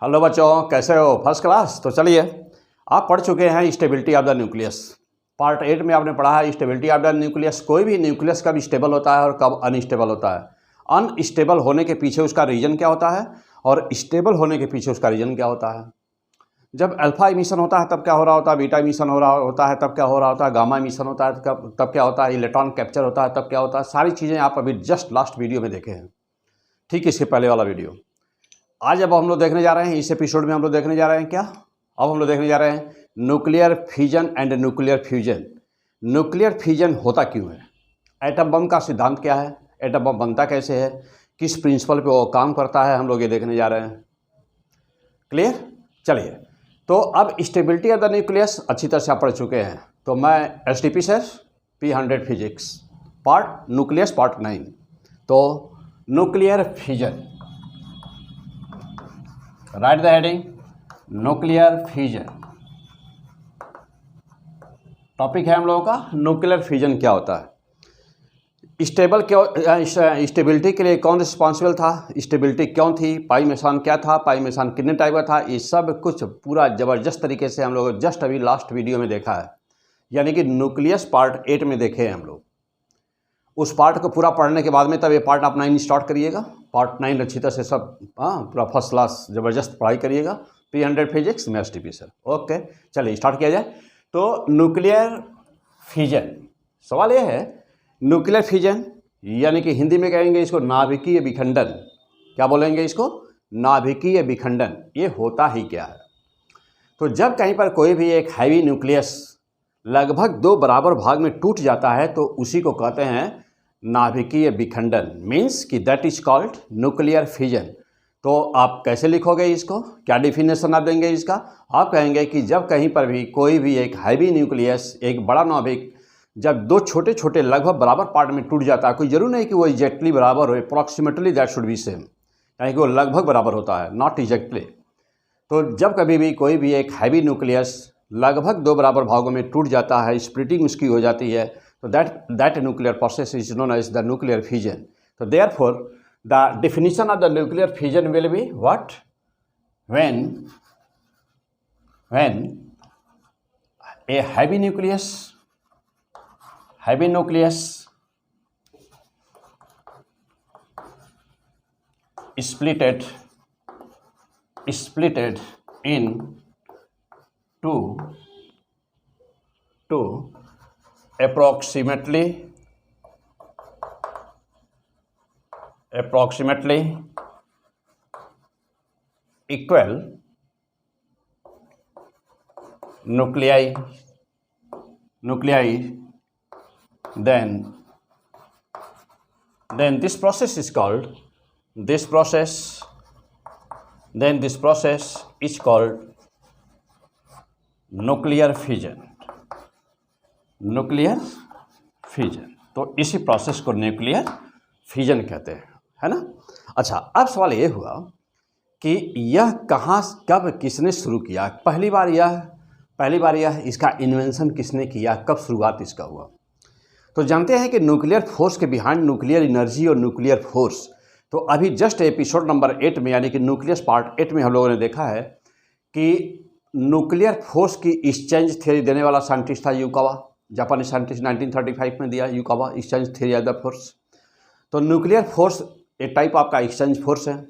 Hello बच्चों, कैसे हो? First class. तो चलिए, आप पढ़ चुके हैं stability of the nucleus. Part 8 में आपने पढ़ा है स्टेबिलिटी ऑफ द न्यूक्लियस। कोई भी न्यूक्लियस कब स्टेबल होता है और कब अनस्टेबल होता है। अनस्टेबल होने के पीछे उसका रीजन क्या होता है और स्टेबल होने के पीछे उसका रीजन क्या होता है। जब अल्फा इमिशन होता है तब क्या हो रहा होता है, बीटा इमिशन हो रहा होता है तब क्या हो रहा होता है, गामा इमिशन होता है तब क्या होता है, इलेक्ट्रॉन कैप्चर होता है तब क्या होता है। सारी चीज़ें आप अभी जस्ट लास्ट वीडियो में देखे हैं, ठीक इसके पहले वाला वीडियो। आज अब हम लोग देखने जा रहे हैं, इस एपिसोड में हम लोग देखने जा रहे हैं क्या, अब हम लोग देखने जा रहे हैं nuclear fission and nuclear fusion. Nuclear fission होता क्यों है, एटम बम का सिद्धांत क्या है, एटम बम बनता कैसे है, किस प्रिंसिपल पे वो काम करता है, हम लोग ये देखने जा रहे हैं। क्लियर? चलिए, तो अब स्टेबिलिटी ऑफ द न्यूक्लियस अच्छी तरह से आप पढ़ चुके हैं। तो मैं STP sir P100 physics part nucleus part 9। तो nuclear fission, right the heading nuclear fission. Topic है हम लोगों का न्यूक्लियर फिजन क्या होता है। स्टेबिलिटी के लिए कौन रिस्पॉन्सिबल था, स्टेबिलिटी क्यों थी, पाई मेसन क्या था, पाई मेसन कितने टाइप का था, ये सब कुछ पूरा ज़बरदस्त तरीके से हम लोग जस्ट अभी लास्ट वीडियो में देखा है। यानी कि न्यूक्लियस पार्ट 8 में देखे हैं हम लोग। उस पार्ट को पूरा पढ़ने के बाद में तब ये पार्ट आप 9 स्टार्ट करिएगा। पार्ट 9 अच्छी तरह से सब पूरा फर्स्ट क्लास ज़बरदस्त पढ़ाई करिएगा। P100 फिजिक्स में STP सर। ओके, चलिए स्टार्ट किया जाए। तो न्यूक्लियर फिजन, सवाल ये है न्यूक्लियर फिजन यानी कि हिंदी में कहेंगे इसको नाभिकीय विखंडन। क्या बोलेंगे इसको? नाभिकीय विखंडन। ये होता ही क्या है? तो जब कहीं पर कोई भी एक हैवी न्यूक्लियस लगभग 2 बराबर भाग में टूट जाता है तो उसी को कहते हैं नाभिकीय विखंडन। मीन्स कि that is called nuclear fission. तो आप कैसे लिखोगे इसको, क्या डिफिनेशन आप देंगे इसका? आप कहेंगे कि जब कहीं पर भी कोई भी एक हैवी न्यूक्लियस, एक बड़ा नाभिक, जब 2 छोटे छोटे लगभग बराबर पार्ट में टूट जाता है, कोई जरूर नहीं कि वो एग्जैक्टली बराबर हो, approximately that should be same, यानी कि वो लगभग बराबर होता है, नॉट एग्जैक्टली। तो जब कभी भी कोई भी एक हैवी न्यूक्लियस लगभग 2 बराबर भागों में टूट जाता है, स्प्लिटिंग उसकी हो जाती है, तो that nuclear process is known as the nuclear fission. तो therefore the definition of the nuclear fission will be what? When a heavy nucleus splitted in two approximately equal nuclei, then this process is called nuclear fission। तो इसी process को nuclear fission कहते हैं, है ना। अच्छा, अब सवाल ये हुआ कि यह कहाँ, कब, किसने शुरू किया। पहली बार यह इसका इन्वेंशन किसने किया, कब शुरुआत इसका हुआ। तो जानते हैं कि न्यूक्लियर फोर्स के बिहाइंड न्यूक्लियर एनर्जी और न्यूक्लियर फोर्स। तो अभी जस्ट एपिसोड नंबर 8 में यानी कि न्यूक्लियस पार्ट 8 में हम लोगों ने देखा है कि न्यूक्लियर फोर्स की एक्सचेंज थ्योरी देने वाला साइंटिस्ट था युकावा, जापानी साइंटिस्ट, 1935 में दिया Yukawa exchange theory of the force. तो न्यूक्लियर फोर्स एक टाइप आपका एक्सचेंज फोर्स है,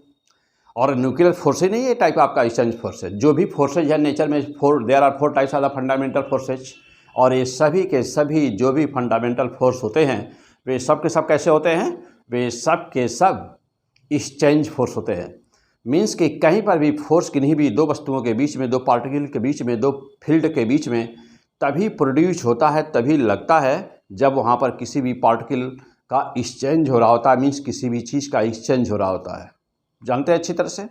और न्यूक्लियर फोर्स ही नहीं, ये टाइप आपका एक्सचेंज फोर्स है। जो भी फोर्सेज है नेचर में, there are 4 types of the fundamental forces, और ये सभी के सभी जो भी फंडामेंटल फोर्स होते हैं वे सब के सब कैसे होते हैं, वे सब के सब एक्सचेंज फोर्स होते हैं। मीन्स कि कहीं पर भी फोर्स किन्हीं भी 2 वस्तुओं के बीच में, 2 पार्टिकल के बीच में, 2 फील्ड के बीच में तभी प्रोड्यूस होता है, तभी लगता है जब वहाँ पर किसी भी पार्टिकल का एक्सचेंज हो रहा होता है। मीन्स किसी भी चीज़ का एक्सचेंज हो रहा होता है, जानते हैं अच्छी तरह से।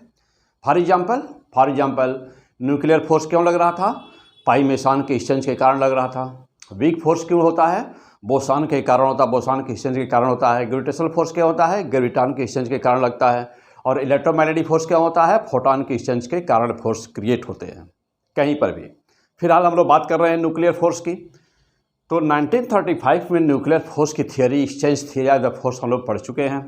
फॉर एग्जाम्पल न्यूक्लियर फोर्स क्यों लग रहा था? पाई मेसन के एक्सचेंज के कारण लग रहा था। वीक फोर्स क्यों होता है? बोसान के कारण होता है, बोसान के एक्सचेंज के कारण होता है। ग्रेविटेशनल फोर्स क्या होता है? ग्रेविटॉन के एक्सचेंज के कारण लगता है। और इलेक्ट्रोमैग्नेटिक फोर्स क्या होता है? फोटॉन के एक्सचेंज के कारण फोर्स क्रिएट होते हैं कहीं पर भी। फिलहाल हम लोग बात कर रहे हैं न्यूक्लियर फोर्स की। तो 1935 में न्यूक्लियर फोर्स की theory, exchange theory of the force हम लोग पढ़ चुके हैं।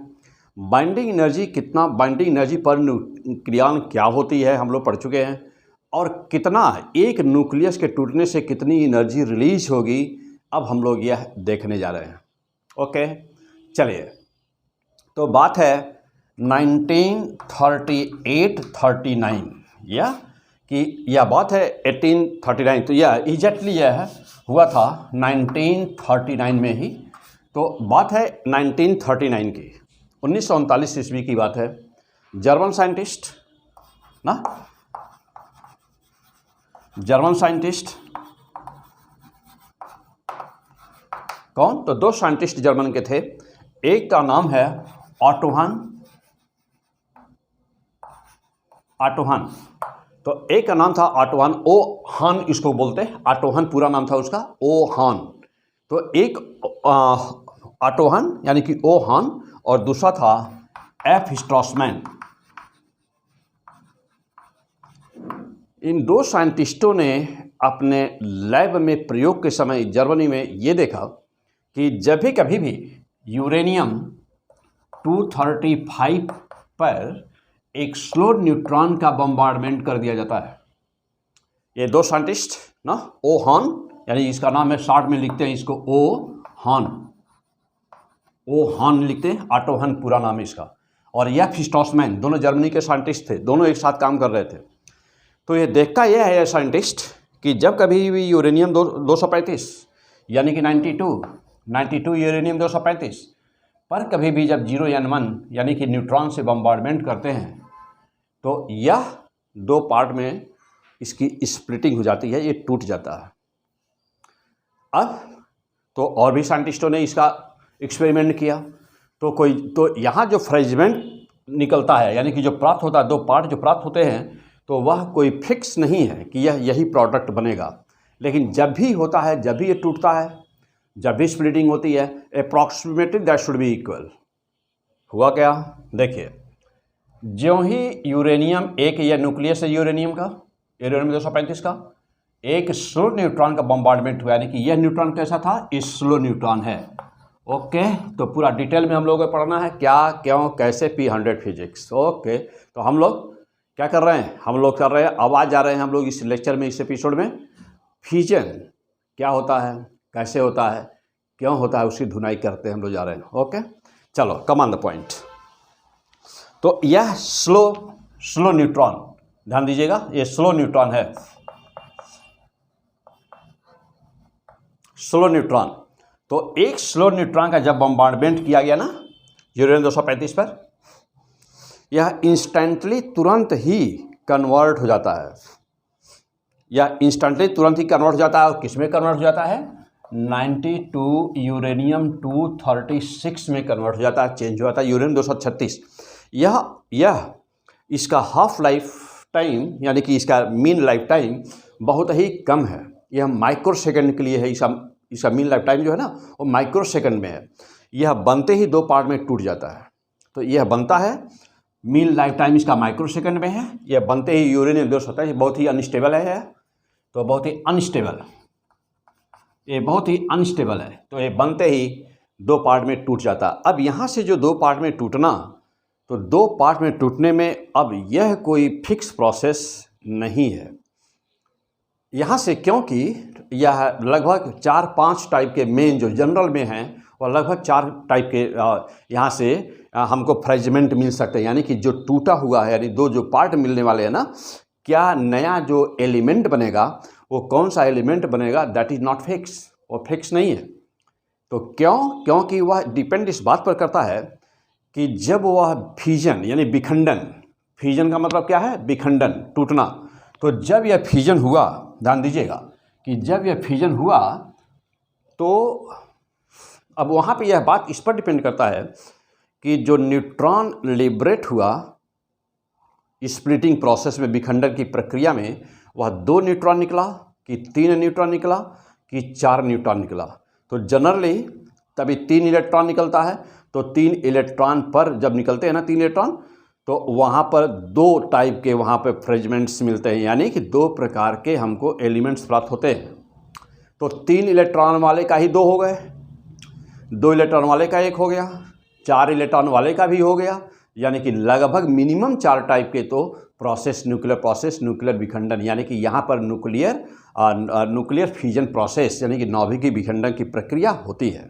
बाइंडिंग एनर्जी कितना, बाइंडिंग एनर्जी पर न्यूक्लियन क्या होती है हम लोग पढ़ चुके हैं, और कितना एक न्यूक्लियस के टूटने से कितनी एनर्जी रिलीज होगी अब हम लोग यह देखने जा रहे हैं। ओके चलिए, तो बात है 1938-39 या कि यह बात है 1839, तो यह एग्जैक्टली यह हुआ था 1939 में ही। तो बात है 1939 की, 1939 ईस्वी की बात है। जर्मन साइंटिस्ट ना, जर्मन साइंटिस्ट कौन, तो दो साइंटिस्ट जर्मन के थे। एक का नाम है ऑटो हान, तो एक का नाम था ऑटो हान, ओ हान इसको बोलते हैं, ऑटो हान पूरा नाम था उसका, ओ हान। तो एक ऑटो हान यानी कि ओ हान, और दूसरा था एफ स्ट्रॉसमैन। इन दो साइंटिस्टों ने अपने लैब में प्रयोग के समय जर्मनी में ये देखा कि जब भी कभी भी यूरेनियम 235 पर एक स्लो न्यूट्रॉन का बम्बार्डमेंट कर दिया जाता है। ये दो साइंटिस्ट ना, ओ हान यानी इसका नाम है, शॉर्ट में लिखते हैं इसको ओ हान लिखते हैं, ऑटो हान पूरा नाम है इसका, और एफ स्ट्रॉसमैन, दोनों जर्मनी के साइंटिस्ट थे, दोनों एक साथ काम कर रहे थे। तो ये देखता यह है साइंटिस्ट कि जब कभी भी यूरेनियम 235 यानी कि 92 यूरेनियम 235 पर कभी भी जब 0 यानी कि न्यूट्रॉन से बम्बार्डमेंट करते हैं तो यह दो पार्ट में इसकी स्प्लिटिंग हो जाती है, ये टूट जाता है। अब तो और भी साइंटिस्टों ने इसका एक्सपेरिमेंट किया, तो यहाँ जो फ्रेगमेंट निकलता है यानी कि जो प्राप्त होता है, दो पार्ट जो प्राप्त होते हैं, तो वह कोई फिक्स नहीं है कि यह यही प्रोडक्ट बनेगा, लेकिन जब भी होता है, जब भी ये टूटता है, जब भी स्प्लिटिंग होती है, approximately that should be equal. हुआ क्या, देखिए, ज्यों ही यूरेनियम एक, यह न्यूक्लियस है यूरेनियम 235 का, एक स्लो न्यूट्रॉन का बम्बार्डमेंट हुआ, यानी कि यह न्यूट्रॉन कैसा था, स्लो न्यूट्रॉन है। ओके, तो पूरा डिटेल में हम लोगों को पढ़ना है, क्या, क्यों, कैसे, P100 फिजिक्स। ओके, तो हम लोग क्या कर रहे हैं, हम लोग कर रहे हैं, आवाज़ जा रहे हैं हम लोग इस लेक्चर में, इस एपिसोड में, फ्यूजन क्या होता है, कैसे होता है, क्यों होता है, उसकी धुनाई करते हैं हम लोग जा रहे हैं। ओके चलो, कम ऑन द पॉइंट। तो यह स्लो न्यूट्रॉन, ध्यान दीजिएगा, ये स्लो न्यूट्रॉन है, स्लो न्यूट्रॉन। तो एक स्लो न्यूट्रॉन का जब बम्बार्डमेंट किया गया ना यूरेनियम 235 पर, यह इंस्टेंटली तुरंत ही कन्वर्ट हो जाता है, यह इंस्टेंटली तुरंत ही कन्वर्ट हो जाता है, और किस में कन्वर्ट हो जाता है, 92 यूरेनियम 236 में कन्वर्ट हो जाता है, चेंज हो जाता है यूरेनियम 236। यह इसका हाफ लाइफ टाइम यानी कि इसका मीन लाइफ टाइम बहुत ही कम है, यह माइक्रो सेकंड के लिए है, इसका मीन लाइफ टाइम जो है ना वो माइक्रो सेकंड में है। यह बनते ही दो पार्ट में टूट जाता है, तो यह बनता है, मीन लाइफ टाइम इसका माइक्रो सेकंड में है, यह बनते ही यूरेनियम 237 बहुत ही अनस्टेबल है, तो बहुत ही अनस्टेबल, ये बहुत ही अनस्टेबल है, तो ये बनते ही दो पार्ट में टूट जाता। अब यहाँ से जो दो पार्ट में टूटना, तो दो पार्ट में टूटने में अब यह कोई फिक्स प्रोसेस नहीं है यहाँ से, क्योंकि यह लगभग 4-5 टाइप के मेन जो जनरल में हैं, और लगभग 4 टाइप के यहाँ से हमको फ्रेगमेंट मिल सकते हैं, यानी कि जो टूटा हुआ है, यानी दो जो पार्ट मिलने वाले हैं ना, क्या नया जो एलिमेंट बनेगा, वो कौन सा एलिमेंट बनेगा, दैट इज़ नॉट फिक्स, वो फिक्स नहीं है। तो क्योंकि वह डिपेंड इस बात पर करता है कि जब वह फ्यूजन यानी विखंडन, फ्यूजन का मतलब क्या है, विखंडन, टूटना, तो जब यह फ्यूजन हुआ, ध्यान दीजिएगा कि जब यह फ्यूजन हुआ, तो अब वहाँ पे यह बात इस पर डिपेंड करता है कि जो न्यूट्रॉन लिबरेट हुआ स्प्लिटिंग प्रोसेस में, विखंडन की प्रक्रिया में, वह 2 न्यूट्रॉन निकला कि 3 न्यूट्रॉन निकला कि 4 न्यूट्रॉन निकला। तो जनरली तभी 3 इलेक्ट्रॉन निकलता है, तो 3 इलेक्ट्रॉन पर जब निकलते हैं ना 3 इलेक्ट्रॉन, तो वहाँ पर 2 टाइप के वहाँ पर फ्रेगमेंट्स मिलते हैं, यानी कि 2 प्रकार के हमको एलिमेंट्स प्राप्त होते हैं। तो 3 इलेक्ट्रॉन वाले का ही 2 हो गए, 2 इलेक्ट्रॉन वाले का 1 हो गया, 4 इलेक्ट्रॉन वाले का भी हो गया, यानी कि लगभग मिनिमम 4 टाइप के तो प्रोसेस, न्यूक्लियर विखंडन, यानी कि यहाँ पर न्यूक्लियर फ्यूजन प्रोसेस यानी कि नाभिकीय विखंडन की प्रक्रिया होती है।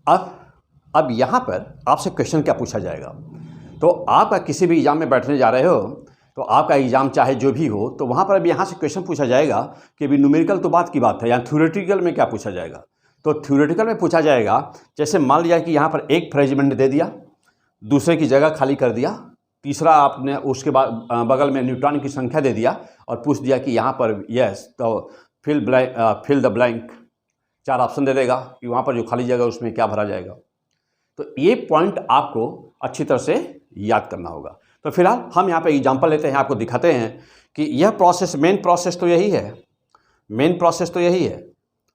अब यहाँ पर आपसे क्वेश्चन क्या पूछा जाएगा, तो आप किसी भी एग्जाम में बैठने जा रहे हो, तो आपका एग्जाम चाहे जो भी हो, तो वहाँ पर अब यहाँ से क्वेश्चन पूछा जाएगा कि अभी न्यूमेरिकल तो बात की बात है, या थ्योरेटिकल में क्या पूछा जाएगा। तो थ्योरेटिकल में पूछा जाएगा, जैसे मान लिया कि यहाँ पर एक फ्रेगमेंट दे दिया, दूसरे की जगह खाली कर दिया, तीसरा आपने उसके बाद बगल में न्यूट्रॉन की संख्या दे दिया और पूछ दिया कि यहाँ पर यस तो फिल द ब्लैंक, 4 ऑप्शन दे देगा कि वहाँ पर जो खाली जगह उसमें क्या भरा जाएगा। तो ये पॉइंट आपको अच्छी तरह से याद करना होगा। तो फिलहाल हम यहाँ पे एग्जांपल लेते हैं, आपको दिखाते हैं कि यह प्रोसेस, मेन प्रोसेस तो यही है,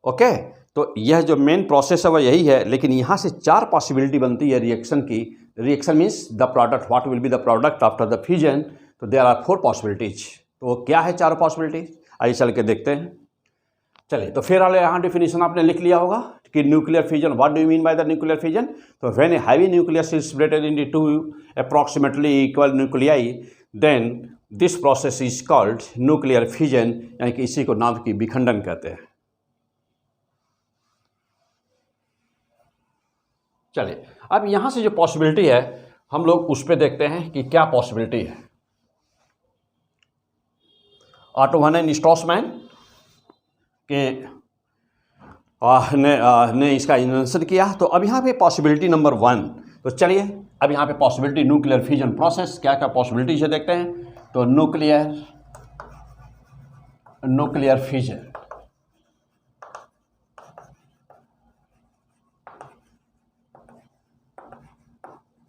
ओके। तो यह जो मेन प्रोसेस है वह यही है, लेकिन यहाँ से 4 पॉसिबिलिटी बनती है रिएक्शन की। Reaction means the product, what will be the product after the fusion. तो देयर आर 4 पॉसिबिलिटीज। तो क्या है 4 पॉसिबिलिटीज, आइए चल के देखते हैं। चलिए, तो फिर वाले यहाँ डेफिनेशन आपने लिख लिया होगा कि nuclear fusion, what do you mean by the nuclear fusion. तो when a heavy nucleus is splitted into 2 approximately equal nuclei, then this process is called nuclear fusion, यानी कि इसी को नाभिकीय विखंडन कहते हैं। चलिए, अब यहाँ से जो पॉसिबिलिटी है हम लोग उस पर देखते हैं कि क्या पॉसिबिलिटी है। ऑटो वन स्ट्रॉसमैन ने इसका इन्वेंशन किया। तो अब यहाँ पे पॉसिबिलिटी नंबर 1, तो चलिए अब यहाँ पे पॉसिबिलिटी न्यूक्लियर फ्यूजन प्रोसेस क्या क्या पॉसिबिलिटी से देखते हैं। तो न्यूक्लियर फ्यूजन,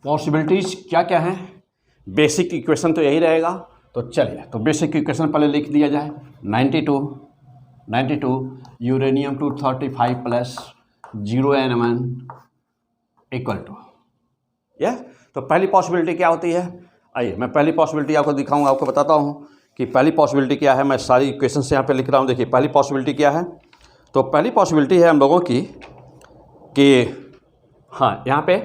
पॉसिबिलिटीज क्या क्या हैं। बेसिक इक्वेशन तो यही रहेगा। तो चलिए, तो बेसिक इक्वेशन पहले लिख दिया जाए। 92 uranium 235 plus 0N1 equal to, यह तो पहली पॉसिबिलिटी क्या होती है। आइए मैं पहली पॉसिबिलिटी आपको दिखाऊंगा, आपको बताता हूँ कि पहली पॉसिबिलिटी क्या है। मैं सारी इक्वेशन से यहाँ पे लिख रहा हूँ। देखिए पहली पॉसिबिलिटी क्या है। तो पहली पॉसिबिलिटी है हम लोगों की कि हाँ, यहाँ पे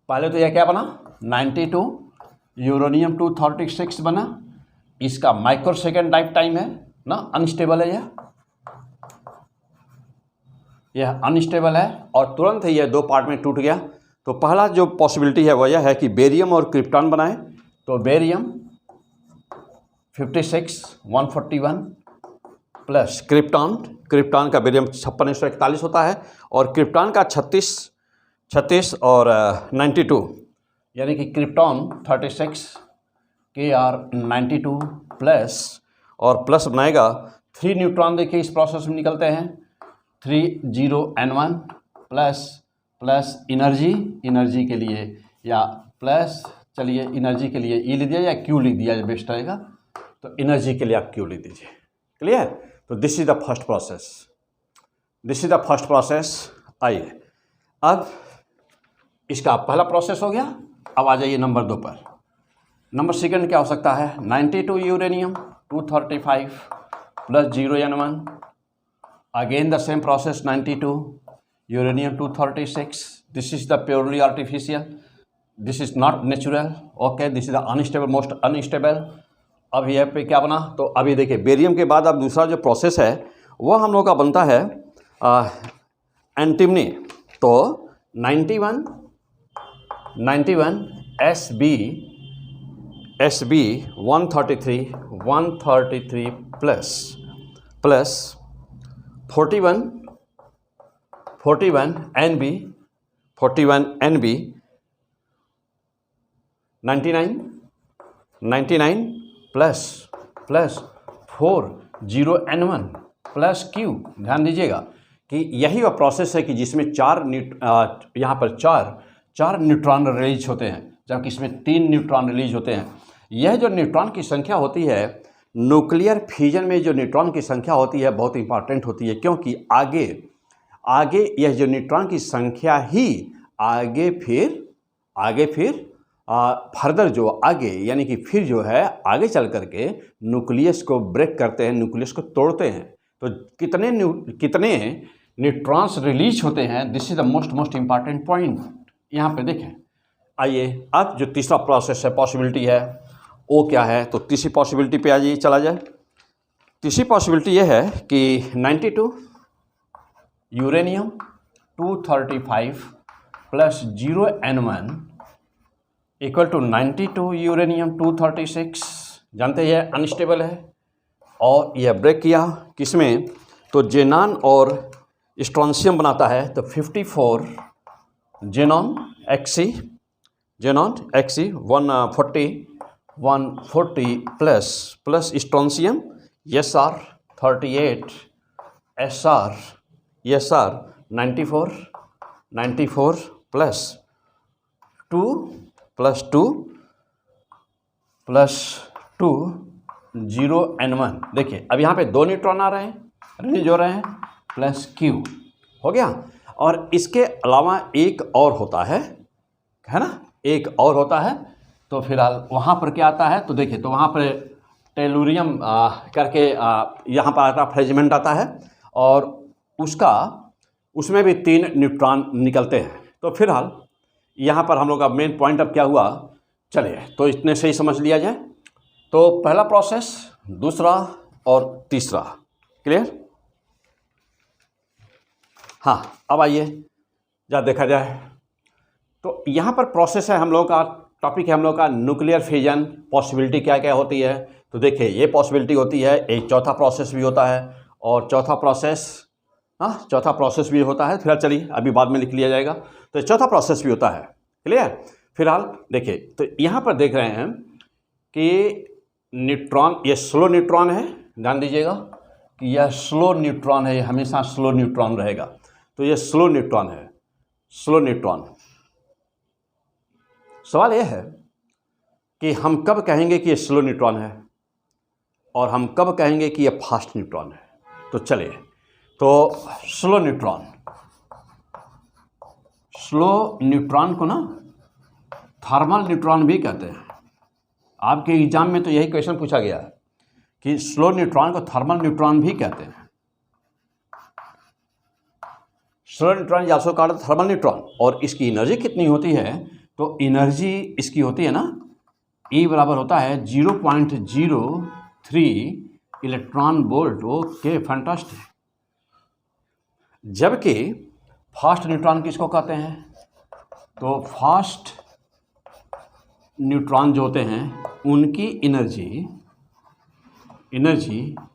पहले तो यह क्या बना, 92 यूरेनियम 236 बना। इसका माइक्रोसेकंड लाइफ टाइम है ना, अनस्टेबल है, यह अनस्टेबल है और तुरंत ही यह 2 पार्ट में टूट गया। तो पहला जो पॉसिबिलिटी है वह यह है कि बेरियम और क्रिप्टॉन बनाए। तो बेरियम 56 141 प्लस क्रिप्टॉन का बेरियम 5641 होता है और क्रिप्टॉन का 36 और 92, यानी कि क्रिप्टॉन 36 Kr 92 प्लस और प्लस बनाएगा 3 न्यूट्रॉन। देखिए इस प्रोसेस में निकलते हैं 30N1 प्लस एनर्जी के लिए, या प्लस, चलिए एनर्जी के लिए ई लिख दिया या क्यू लिख दिया बेस्ट रहेगा। तो एनर्जी के लिए आप क्यू लिख दीजिए, क्लियर। तो this is the first process. आइए अब इसका पहला प्रोसेस हो गया। अब आ जाइए नंबर 2 पर। नंबर सेकंड क्या हो सकता है, 92 uranium 235 plus 0N1, again the same process 92 uranium 236। This is the purely artificial, this is not natural, okay, this is the unstable, most unstable. अब यहाँ पे क्या बना, तो अभी देखिए बेरियम के बाद अब दूसरा जो प्रोसेस है वह हम लोग का बनता है एंटिमनी। तो 91 SB 133 plus 41 NB 99 plus 40N1 plus Q। ध्यान दीजिएगा कि यही वह प्रोसेस है कि जिसमें यहाँ पर चार न्यूट्रॉन रिलीज होते हैं, जबकि इसमें 3 न्यूट्रॉन रिलीज होते हैं। यह जो न्यूट्रॉन की संख्या होती है न्यूक्लियर फ्यूजन में, जो न्यूट्रॉन की संख्या होती है बहुत इंपॉर्टेंट होती है, क्योंकि आगे यह जो न्यूट्रॉन की संख्या ही आगे फिर फर्दर जो आगे, यानी कि फिर जो है आगे चल करके न्यूक्लियस को ब्रेक करते हैं, न्यूक्लियस को तोड़ते हैं। तो कितने न्यूट्रॉन्स रिलीज होते हैं, this is the most important point. यहाँ पे देखें। आइए अब जो तीसरा प्रोसेस है, पॉसिबिलिटी है, वो क्या है? तो तीसरी पॉसिबिलिटी पे आइए, चला जाए। तीसरी पॉसिबिलिटी ये है कि 92 uranium 235 plus 0N1 equal to 92 uranium 236। जानते हैं अनस्टेबल है और यह ब्रेक किया किसमें? तो जेनॉन और स्ट्रॉन्शियम बनाता है। तो 54 xenon X E 140 plus strontium S R 38 S R 94 plus 2 0N1। देखिए अब यहाँ पे 2 न्यूट्रॉन आ रहे हैं, रिलीज हो रहे हैं, प्लस Q हो गया। और इसके अलावा एक और होता है ना, एक और होता है। तो फिलहाल वहाँ पर क्या आता है? तो देखिए, तो वहाँ पर टेलुरियम करके यहाँ पर आता, फ्रेगमेंट आता है और उसमें भी 3 न्यूट्रॉन निकलते हैं। तो फिलहाल यहाँ पर हम लोग का मेन पॉइंट अब क्या हुआ, चलिए तो इतने से ही समझ लिया जाए। तो पहला प्रोसेस, दूसरा और तीसरा, क्लियर? हाँ, अब आइए जब देखा जाए तो यहाँ पर प्रोसेस है हम लोगों का, टॉपिक है हम लोग का न्यूक्लियर फिजन। पॉसिबिलिटी क्या क्या होती है? तो देखिए ये पॉसिबिलिटी होती है, एक चौथा प्रोसेस भी होता है और चौथा प्रोसेस भी होता है। फिलहाल चलिए अभी बाद में लिख लिया जाएगा। तो चौथा प्रोसेस भी होता है, क्लियर? फिलहाल देखिए, तो यहाँ पर देख रहे हैं कि न्यूट्रॉन, ये स्लो न्यूट्रॉन है, ध्यान दीजिएगा कि यह स्लो न्यूट्रॉन है, ये हमेशा स्लो न्यूट्रॉन रहेगा। तो ये स्लो न्यूट्रॉन है, स्लो न्यूट्रॉन। सवाल यह है कि हम कब कहेंगे कि ये स्लो न्यूट्रॉन है और हम कब कहेंगे कि ये फास्ट न्यूट्रॉन है। तो चलिए, तो स्लो न्यूट्रॉन को ना थर्मल न्यूट्रॉन भी कहते हैं। आपके एग्जाम में तो यही क्वेश्चन पूछा गया है कि स्लो न्यूट्रॉन को थर्मल न्यूट्रॉन भी कहते हैं। Slow neutron is also called thermal neutron. और इसकी एनर्जी कितनी होती है? तो एनर्जी इसकी होती है ना, E बराबर होता है 0.03 इलेक्ट्रॉन वोल्ट। Okay, fantastic. जबकि फास्ट न्यूट्रॉन किसको कहते हैं? तो फास्ट न्यूट्रॉन जो होते हैं उनकी एनर्जी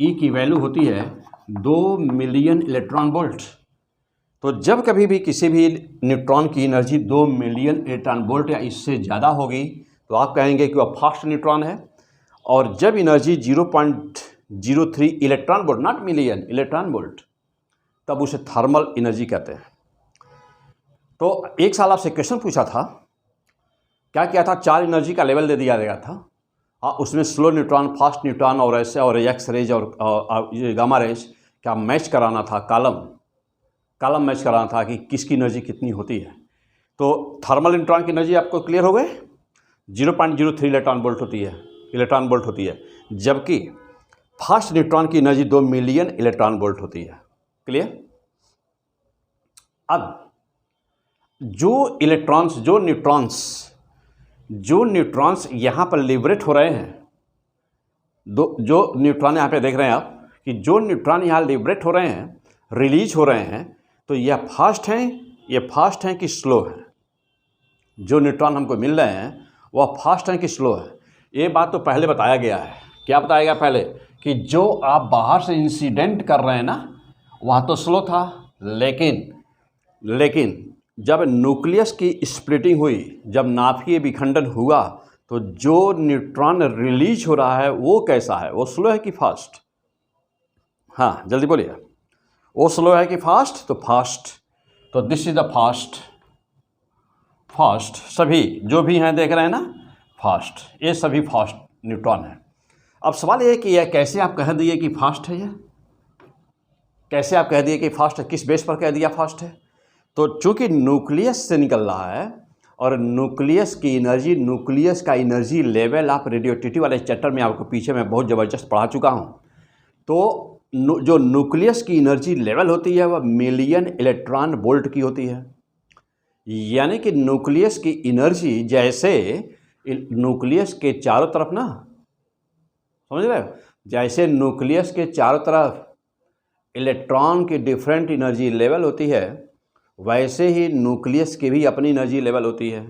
E की वैल्यू होती है 2 मिलियन इलेक्ट्रॉन वोल्ट। तो जब कभी भी किसी भी न्यूट्रॉन की एनर्जी 2 मिलियन इलेक्ट्रॉन वोल्ट या इससे ज़्यादा होगी तो आप कहेंगे कि वह फास्ट न्यूट्रॉन है। और जब energy 0.03 electron volt, not million, electron volt, तब उसे थर्मल एनर्जी कहते हैं। तो एक साल आपसे क्वेश्चन पूछा था, क्या किया था? 4 एनर्जी का लेवल दे दिया गया था उसमें स्लो न्यूट्रॉन, फास्ट न्यूट्रॉन और ऐसे और एक्स रेज और गामा रेज क्या मैच कराना था, कॉलम मैच कराना था कि किसकी एनर्जी कितनी होती है। तो थर्मल न्यूट्रॉन की एनर्जी आपको क्लियर हो गए, 0.03 इलेक्ट्रॉन वोल्ट होती है, जबकि फास्ट न्यूट्रॉन की एनर्जी 2 मिलियन इलेक्ट्रॉन वोल्ट होती है, क्लियर? अब जो न्यूट्रॉन्स यहाँ पर लिबरेट हो रहे हैं, जो न्यूट्रॉन यहाँ पे देख रहे हैं आप कि जो न्यूट्रॉन यहाँ लिबरेट हो रहे हैं, रिलीज हो रहे हैं, तो यह फास्ट हैं कि स्लो हैं? जो न्यूट्रॉन हमको मिल रहे हैं वह फास्ट हैं कि स्लो है? ये बात तो पहले बताया गया है। क्या बताया गया पहले? कि जो आप बाहर से इंसिडेंट कर रहे हैं ना, वह तो स्लो था, लेकिन जब न्यूक्लियस की स्प्लिटिंग हुई, जब नाभिकीय विखंडन हुआ, तो जो न्यूट्रॉन रिलीज हो रहा है वो कैसा है? वो स्लो है कि फास्ट? हाँ, जल्दी बोलिए। वो स्लो है कि फास्ट? तो फास्ट। तो दिस इज द फास्ट। सभी जो भी हैं देख रहे हैं ना, फास्ट, ये सभी फास्ट न्यूट्रॉन हैं। अब सवाल ये है कि यह कैसे आप कह दिए कि फास्ट है? कैसे आप कह दिए कि फास्ट है? किस बेस पर कह दिया फास्ट है? तो चूंकि न्यूक्लियस से निकल रहा है और न्यूक्लियस की एनर्जी, न्यूक्लियस का एनर्जी लेवल आप रेडियोएक्टिविटी वाले चैप्टर में आपको पीछे मैं बहुत ज़बरदस्त पढ़ा चुका हूँ। तो जो न्यूक्लियस की एनर्जी लेवल होती है वह मिलियन इलेक्ट्रॉन वोल्ट की होती है, यानी कि न्यूक्लियस की एनर्जी जैसे न्यूक्लियस के चारों तरफ ना, समझ रहे हो, जैसे न्यूक्लियस के चारों तरफ इलेक्ट्रॉन की डिफरेंट एनर्जी लेवल होती है, वैसे ही न्यूक्लियस की भी अपनी एनर्जी लेवल होती है।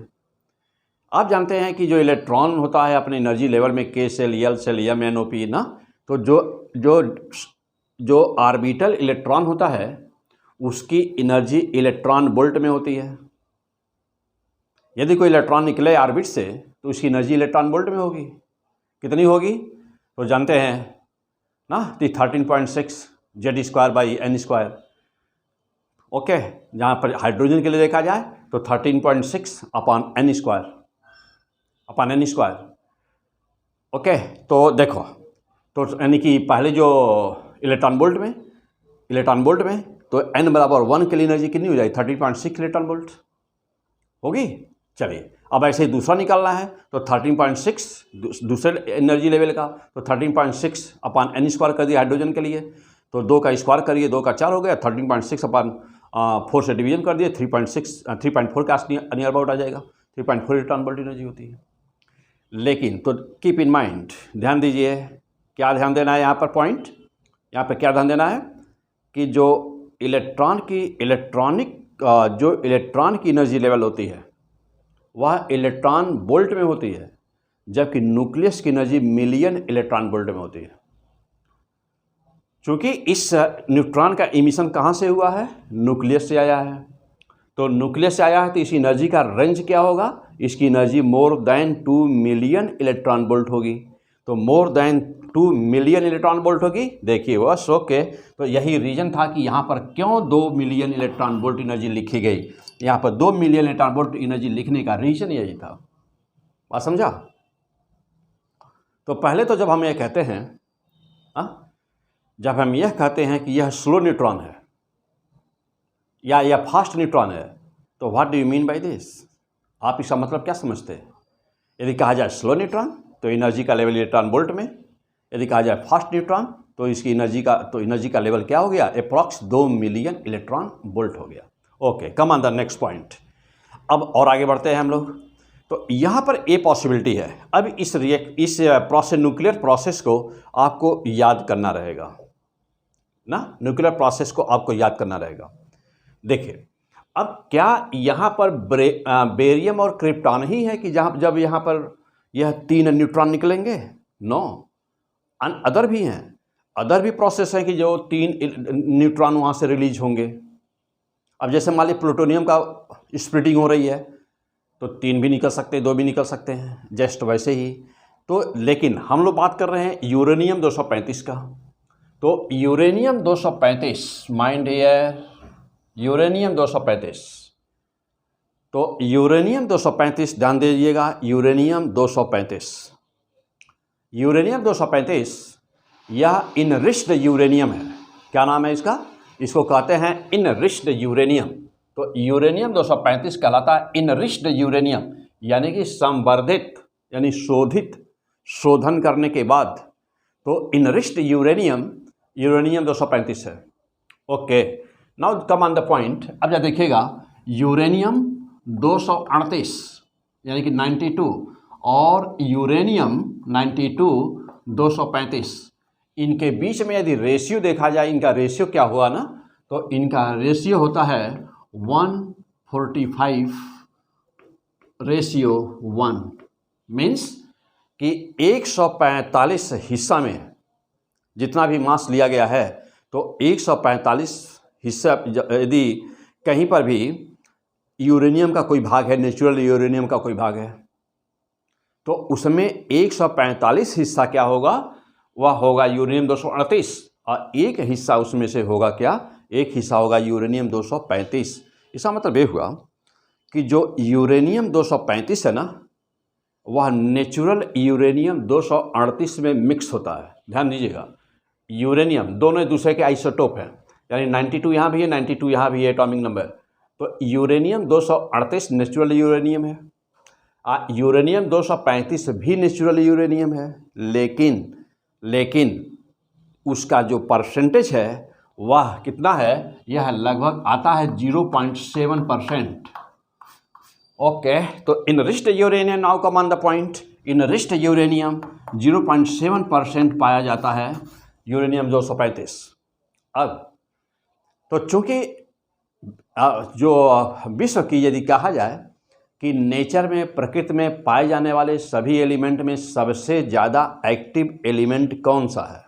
आप जानते हैं कि जो इलेक्ट्रॉन होता है अपने एनर्जी लेवल में K shell, L shell, M N O P ना, तो जो जो जो ऑर्बिटल इलेक्ट्रॉन होता है उसकी एनर्जी इलेक्ट्रॉन वोल्ट में होती है। यदि कोई इलेक्ट्रॉन निकले ऑर्बिट से तो उसकी एनर्जी इलेक्ट्रॉन वोल्ट में होगी। कितनी होगी तो जानते हैं ना, 13.6 Z²/n²। ओके, जहाँ पर हाइड्रोजन के लिए देखा जाए तो 13.6 अपॉन n²। ओके, तो देखो, तो यानी कि पहले जो इलेक्ट्रॉन वोल्ट में तो n बराबर 1 के लिए एनर्जी कितनी हो जाएगी, 13.6 इलेक्ट्रॉन वोल्ट होगी। चलिए, अब ऐसे ही दूसरा निकालना है तो 13.6 दूसरे एनर्जी लेवल का, तो 13.6 अपॉन n² कर दिया हाइड्रोजन के लिए, तो 2 का स्क्वायर करिए, 2 का 4 हो गया, 13.6 अपॉन 4 से डिवीजन कर दिए, 3.4 का नियर अबाउट आ जाएगा। 3.4 इलेक्ट्रॉन वोल्ट एनर्जी होती है। लेकिन तो कीप इन माइंड, ध्यान दीजिए, क्या ध्यान देना है यहाँ पर, पॉइंट यहाँ पर क्या ध्यान देना है कि जो इलेक्ट्रॉन की एनर्जी लेवल होती है वह इलेक्ट्रॉन वोल्ट में होती है, जबकि न्यूक्लियस की एनर्जी मिलियन इलेक्ट्रॉन वोल्ट में होती है। क्योंकि इस न्यूट्रॉन का इमिशन कहाँ से हुआ है, न्यूक्लियस से आया है। तो न्यूक्लियस से आया है तो इसकी एनर्जी का रेंज क्या होगा, इसकी energy more than 2 million electron volt होगी। तो more than 2 million electron volt होगी। देखिए बस, ओके, तो यही रीज़न था कि यहाँ पर क्यों 2 मिलियन इलेक्ट्रॉन वोल्ट एनर्जी लिखी गई। यहाँ पर 2 मिलियन इलेक्ट्रॉन वोल्ट एनर्जी लिखने का रीज़न यही था। बात समझा। तो पहले तो जब हम ये कहते हैं जब हम यह कहते हैं कि यह स्लो न्यूट्रॉन है या यह फास्ट न्यूट्रॉन है, तो what do you mean by this, आप इसका मतलब क्या समझते हैं। यदि कहा जाए स्लो न्यूट्रॉन तो एनर्जी का लेवल इलेक्ट्रॉन वोल्ट में, यदि कहा जाए फास्ट न्यूट्रॉन तो इसकी एनर्जी का लेवल क्या हो गया, अप्रॉक्स 2 मिलियन इलेक्ट्रॉन वोल्ट हो गया। Okay, come on the next point. अब और आगे बढ़ते हैं हम लोग। तो यहाँ पर ए पॉसिबिलिटी है। अब इस न्यूक्लियर प्रोसेस को आपको याद करना रहेगा ना, न्यूक्लियर प्रोसेस को आपको याद करना रहेगा। देखिए, अब क्या यहाँ पर बेरियम और क्रिप्टॉन ही है कि जब यहाँ पर यह 3 न्यूट्रॉन निकलेंगे, नो, अदर भी हैं, अदर भी प्रोसेस हैं कि जो 3 न्यूट्रॉन वहाँ से रिलीज होंगे। अब जैसे मान लीजिए प्लूटोनियम का स्प्लिटिंग हो रही है तो 3 भी निकल सकते हैं, 2 भी निकल सकते हैं, जस्ट वैसे ही। तो लेकिन हम लोग बात कर रहे हैं यूरेनियम 235 का। तो यूरेनियम 235, माइंड हियर, यूरेनियम 235। तो यूरेनियम 235 ध्यान दीजिएगा, यूरेनियम 235 यह इनरिच्ड यूरेनियम है। क्या नाम है इसका, इसको कहते हैं इनरिच्ड यूरेनियम। तो यूरेनियम 235 कहलाता है इनरिच्ड यूरेनियम, यानी कि संवर्धित, यानी शोधन करने के बाद। तो इनरिच्ड यूरेनियम 235 है। Okay, now come on the point. अब जब देखिएगा यूरेनियम 238 यानी कि 92 और यूरेनियम 92 235, इनके बीच में यदि रेशियो देखा जाए, इनका रेशियो क्या हुआ ना, तो इनका रेशियो होता है 145:1, मीन्स कि 145 हिस्सा में जितना भी मास लिया गया है, तो 145 हिस्सा यदि कहीं पर भी यूरेनियम का कोई भाग है, नेचुरल यूरेनियम का कोई भाग है, तो उसमें 145 हिस्सा क्या होगा, वह होगा यूरेनियम 238, और एक हिस्सा उसमें से होगा क्या, एक हिस्सा होगा यूरेनियम 235। इसका मतलब ये हुआ कि जो यूरेनियम 235 है ना, वह नेचुरल यूरेनियम 238 में मिक्स होता है। ध्यान दीजिएगा, यूरेनियम दोनों एक दूसरे के आइसोटोप हैं, यानी 92 यहाँ भी है, 92 यहाँ भी है एटॉमिक नंबर। तो यूरेनियम 238 नेचुरल यूरेनियम है, यूरेनियम 235 भी नेचुरल यूरेनियम है, लेकिन उसका जो परसेंटेज है वह कितना है, यह लगभग आता है 0.7%। ओके, तो enriched uranium now come on the point. Enriched uranium 0.7% पाया जाता है, यूरेनियम 235। अब तो चूंकि जो विश्व की यदि कहा जाए कि नेचर में, प्रकृति में पाए जाने वाले सभी एलिमेंट में सबसे ज़्यादा एक्टिव एलिमेंट कौन सा है,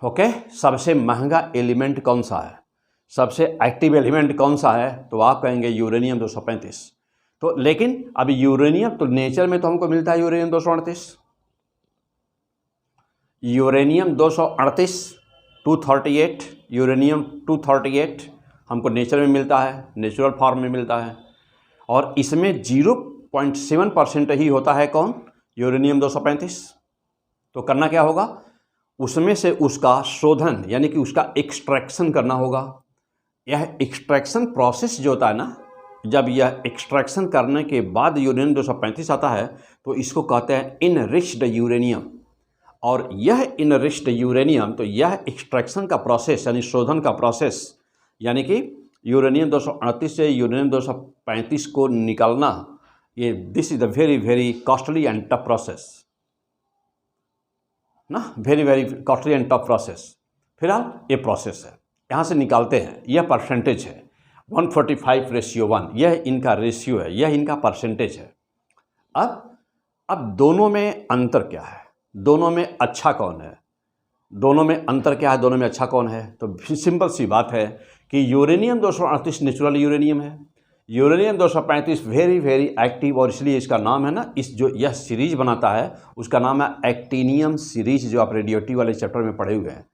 ओके, सबसे महंगा एलिमेंट कौन सा है, सबसे एक्टिव एलिमेंट कौन सा है, तो आप कहेंगे यूरेनियम 235। तो लेकिन अब यूरेनियम तो नेचर में तो हमको मिलता है यूरेनियम 238, यूरेनियम 238 238, यूरेनियम 238 हमको नेचर में मिलता है, नेचुरल फॉर्म में मिलता है, और इसमें 0.7% ही होता है कौन, यूरेनियम 235। तो करना क्या होगा, उसमें से उसका शोधन यानी कि उसका एक्सट्रैक्शन करना होगा। यह एक्सट्रैक्शन प्रोसेस जो होता है ना, जब यह एक्सट्रैक्शन करने के बाद यूरेनियम 235 आता है तो इसको कहते हैं इनरिच्ड यूरेनियम। और यह इनरिच्ड यूरेनियम, तो यह एक्सट्रैक्शन का प्रोसेस यानी शोधन का प्रोसेस, यानी कि यूरेनियम 238 से यूरेनियम 235 को निकालना, ये this is the very very costly and tough process ना, very very costly and tough process. फिलहाल ये प्रोसेस है, यहाँ से निकालते हैं, यह परसेंटेज है 145:1, यह इनका रेशियो है, यह इनका परसेंटेज है। अब दोनों में अंतर क्या है, दोनों में अच्छा कौन है, दोनों में अंतर क्या है, दोनों में अच्छा कौन है, तो सिंपल सी बात है कि यूरेनियम 238 नेचुरल यूरेनियम है, यूरेनियम 235 वेरी वेरी एक्टिव, और इसलिए इसका नाम है ना, इस जो यह सीरीज बनाता है उसका नाम है एक्टिनियम सीरीज, जो आप रेडियोएक्टिव वाले चैप्टर में पढ़े हुए हैं,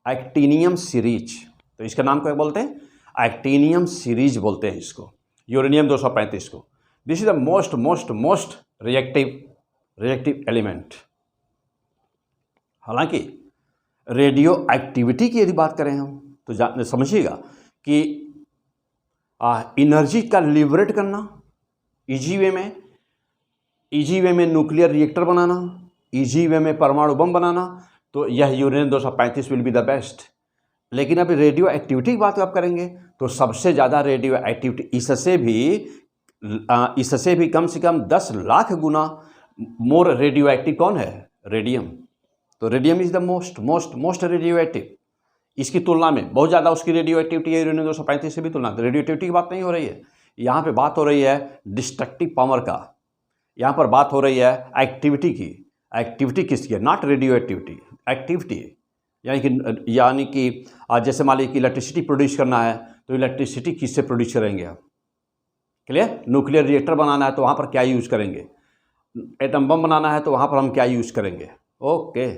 एक्टिनियम सीरीज। तो इसका नाम क्या बोलते हैं, एक्टिनियम सीरीज बोलते हैं इसको, यूरेनियम 235 को। This is the most most most reactive element. हालांकि रेडियो एक्टिविटी की यदि बात करें हम तो समझिएगा कि एनर्जी का लिबरेट करना, इजी वे में न्यूक्लियर रिएक्टर बनाना, इजी वे में परमाणु बम बनाना, तो यह uranium 235 will be the best. लेकिन अभी रेडियो एक्टिविटी की बात आप करेंगे तो सबसे ज़्यादा रेडियो एक्टिविटी इससे भी कम से कम 10 लाख गुना मोर रेडियो एक्टिव कौन है, रेडियम। तो radium is the most radio active, इसकी तुलना में बहुत ज़्यादा उसकी रेडियो एक्टिविटी है यूरेनियम 235 से भी तुलना। तो रेडियो एक्टिविटी की बात नहीं हो रही है, यहाँ पे बात हो रही है डिस्ट्रक्टिव पावर का, यहाँ पर बात हो रही है एक्टिविटी की। एक्टिविटी किसकी है, नॉट रेडियो एक्टिविटी, एक्टिविटी यानी कि जैसे मान लीजिए कि इलेक्ट्रिसिटी प्रोड्यूस करना है तो इलेक्ट्रिसिटी किससे प्रोड्यूस करेंगे आप, क्लियर। न्यूक्लियर रिएक्टर बनाना है तो वहाँ पर क्या यूज़ करेंगे, एटम बम बनाना है तो वहाँ पर हम क्या यूज़ करेंगे। Okay,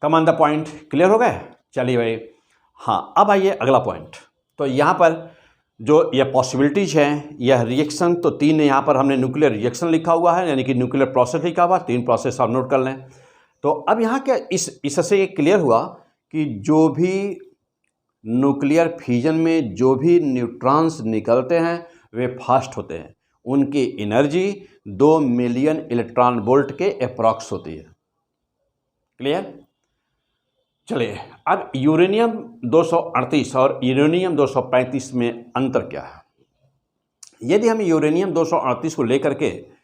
come on the point, clear हो गए। चलिए भाई, हाँ अब आइए अगला पॉइंट। तो यहाँ पर जो यह पॉसिबिलिटीज़ हैं, यह रिएक्शन, तो 3 यहाँ पर हमने न्यूक्लियर रिएक्शन लिखा हुआ है, यानी कि न्यूक्लियर प्रोसेस लिखा हुआ, 3 प्रोसेस आप नोट कर लें। तो अब यहाँ क्या इससे ये क्लियर हुआ कि जो भी न्यूक्लियर फ्यूजन में जो भी न्यूट्रॉन्स निकलते हैं वे फास्ट होते हैं, उनकी एनर्जी 2 मिलियन इलेक्ट्रॉन वोल्ट के अप्रॉक्स होती है, क्लियर। चलिए, अब यूरेनियम 238 और यूरेनियम 235 में अंतर क्या है। यदि हम यूरेनियम 238 को लेकर के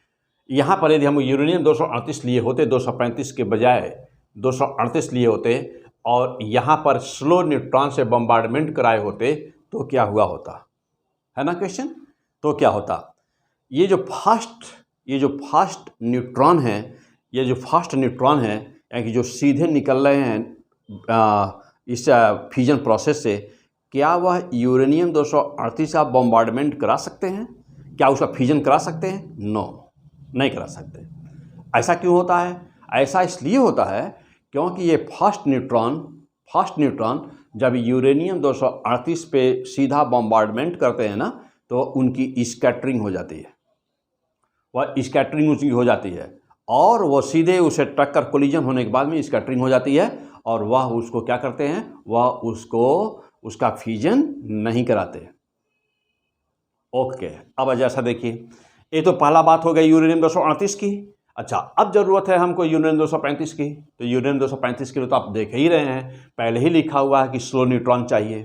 यहाँ पर यदि हम यूरेनियम 238 लिए होते, 235 के बजाय 238 लिए होते और यहाँ पर स्लो न्यूट्रॉन से बम्बार्डमेंट कराए होते तो क्या हुआ होता, है ना क्वेश्चन। तो क्या होता, ये जो फास्ट न्यूट्रॉन है, ये जो फास्ट न्यूट्रॉन है यानी कि जो सीधे निकल रहे हैं इस फ्यूजन प्रोसेस से, क्या वह यूरेनियम 238 का बम्बार्डमेंट करा सकते हैं, क्या उसका फ्यूजन करा सकते हैं, नो, नहीं करा सकते। ऐसा क्यों होता है, ऐसा इसलिए होता है क्योंकि ये फास्ट न्यूट्रॉन जब यूरेनियम 238 पे सीधा बम्बार्डमेंट करते हैं ना तो उनकी स्कैटरिंग हो जाती है, वह स्कैटरिंग उसकी हो जाती है और वो सीधे उसे टक्कर कोलिजन होने के बाद में स्कैटरिंग हो जाती है और वह उसको क्या करते हैं, वह उसको उसका फ्यूजन नहीं कराते। ओके, अब जैसा देखिए, ये तो पहला बात हो गई यूरेनियम 238 की। अच्छा, अब ज़रूरत है हमको यूरेनियम 235 की। तो यूरेनियम 235 के लिए तो आप देख ही रहे हैं, पहले ही लिखा हुआ है कि स्लो न्यूट्रॉन चाहिए,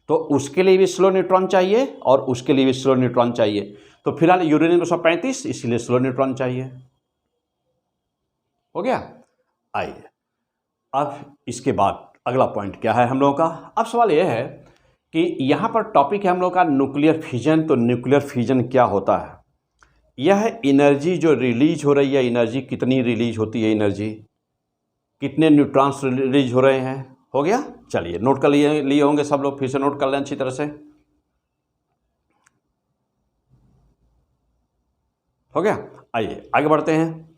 तो उसके लिए भी स्लो न्यूट्रॉन चाहिए और उसके लिए भी स्लो न्यूट्रॉन चाहिए। तो फिलहाल यूरेनियम 235, इसीलिए स्लो न्यूट्रॉन चाहिए। हो गया। आइए अब इसके बाद अगला पॉइंट क्या है हम लोगों का। अब सवाल यह है कि यहाँ पर टॉपिक है हम लोग का न्यूक्लियर फिजन। तो न्यूक्लियर फिजन क्या होता है? यह एनर्जी जो रिलीज हो रही है, एनर्जी कितनी रिलीज होती है, एनर्जी कितने न्यूट्रॉन्स रिलीज हो रहे हैं। हो गया। चलिए नोट कर लिए होंगे सब लोग, फिर से नोट कर लें अच्छी तरह से। हो गया। आइए आगे बढ़ते हैं।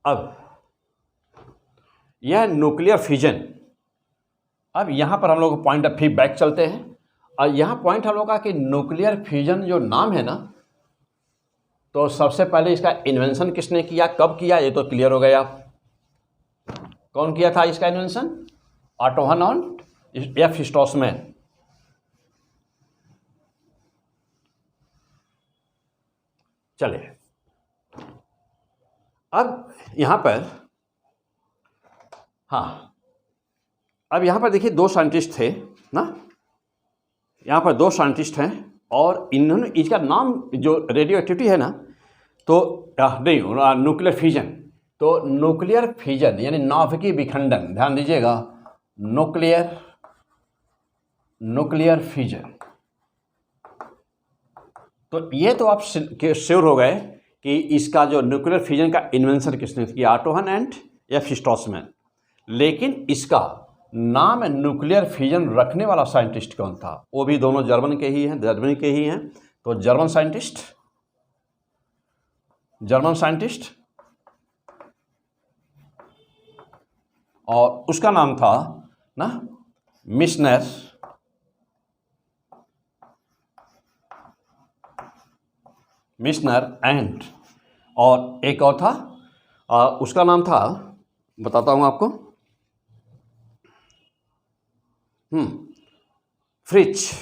अब यह न्यूक्लियर फिजन, अब यहाँ पर हम लोग पॉइंट ऑफ फिर बैक चलते हैं और यहाँ पॉइंट हम लोग का कि न्यूक्लियर फिजन जो नाम है ना, तो सबसे पहले इसका इन्वेंशन किसने किया, कब किया, ये तो क्लियर हो गया। कौन किया था इसका इन्वेंशन? ऑटो हन और एफ स्ट्रॉसमैन। चलिए अब यहाँ पर, हाँ अब यहाँ पर देखिए दो साइंटिस्ट थे ना, यहाँ पर दो साइंटिस्ट हैं और इन्होंने इसका नाम जो रेडियो एक्टिविटी है ना, तो नहीं न्यूक्लियर फिजन, तो न्यूक्लियर फिजन यानी नाभिकीय विखंडन, ध्यान दीजिएगा, न्यूक्लियर फिजन। तो ये तो आप श्योर हो गए कि इसका जो न्यूक्लियर फिजन का इन्वेंशन किसने किया, ऑटो हन एंड एफ स्ट्रॉसमैन। लेकिन इसका नाम न्यूक्लियर फिजन रखने वाला साइंटिस्ट कौन था? वो भी दोनों जर्मनी के ही हैं। तो जर्मन साइंटिस्ट और उसका नाम था ना मिशनर एंड, और एक और था उसका नाम था, बताता हूं आपको, फ्रिच।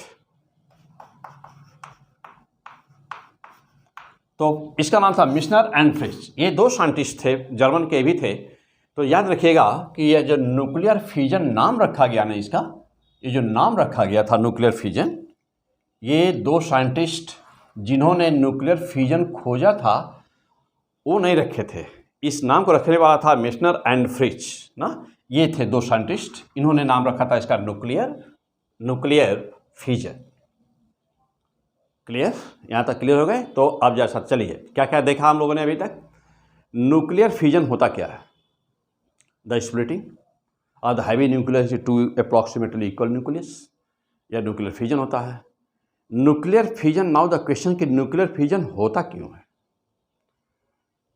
तो इसका नाम था मिशनर एंड फ्रिच। ये दो साइंटिस्ट थे, जर्मन के भी थे। तो याद रखिएगा कि ये जो न्यूक्लियर फिजन नाम रखा गया ना, इसका ये जो नाम रखा गया था न्यूक्लियर फिजन, ये दो साइंटिस्ट जिन्होंने न्यूक्लियर फिजन खोजा था वो नहीं रखे थे। इस नाम को रखने वाला था मिशनर एंड फ्रिच ना, ये थे दो साइंटिस्ट, इन्होंने नाम रखा था इसका न्यूक्लियर फिजन। क्लियर? यहाँ तक क्लियर हो गए? तो अब जैसा चलिए क्या क्या देखा हम लोगों ने अभी तक। न्यूक्लियर फिजन होता क्या है? द स्प्लिटिंग और the heavy nucleus to approximately equal nucleus, या न्यूक्लियर फिजन होता है। Nuclear fission, now the question कि न्यूक्लियर फिजन होता क्यों है,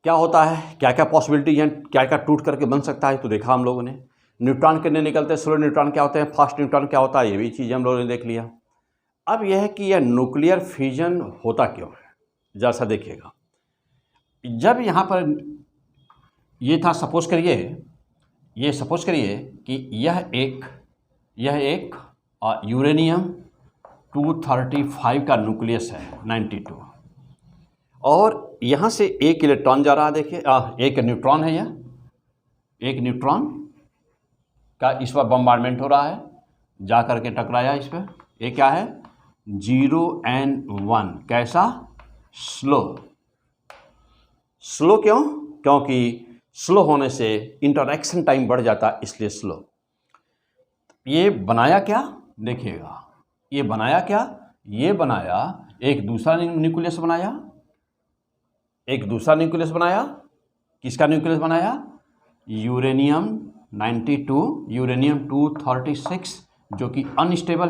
क्या होता है, क्या क्या पॉसिबिलिटी है, क्या क्या टूट करके बन सकता है, तो देखा हम लोगों ने। न्यूट्रॉन कितने निकलते हैं, स्लो न्यूट्रॉन क्या होते हैं, फास्ट न्यूट्रॉन क्या होता है, ये भी चीज़ हम लोगों ने देख लिया। अब यह है कि यह न्यूक्लियर फिजन होता क्यों है, जैसा देखिएगा। जब यहाँ पर ये था, सपोज करिए कि यह एक यूरेनियम 235 का न्यूक्लियस है 92, और यहाँ से एक इलेक्ट्रॉन जा रहा है, देखिए एक न्यूट्रॉन है, यह एक न्यूट्रॉन का इस पर बम्बार्डमेंट हो रहा है, जा करके टकराया इस पर। ये क्या है? 0 and 1। कैसा? स्लो क्यों? क्योंकि स्लो होने से इंटरैक्शन टाइम बढ़ जाता है, इसलिए स्लो। ये बनाया क्या? देखिएगा, ये बनाया क्या? ये बनाया एक दूसरा न्यूक्लियस बनाया। किसका न्यूक्लियस बनाया? यूरेनियम 92, यूरेनियम 236, जो कि अनस्टेबल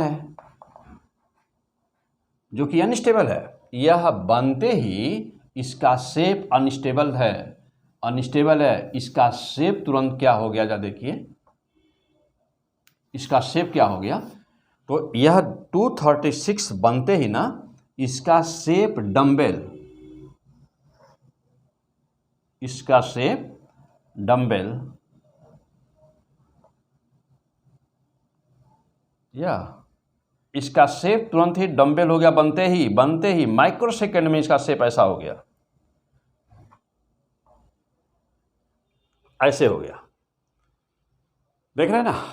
है, यह बनते ही इसका शेप अनस्टेबल है। इसका शेप तुरंत क्या हो गया, जा देखिए इसका शेप क्या हो गया। तो यह 236 बनते ही ना, इसका शेप डम्बेल, या इसका शेप तुरंत ही डम्बेल हो गया, बनते ही माइक्रो सेकेंड में इसका शेप ऐसा हो गया, ऐसे हो गया। देख रहे हैं ना,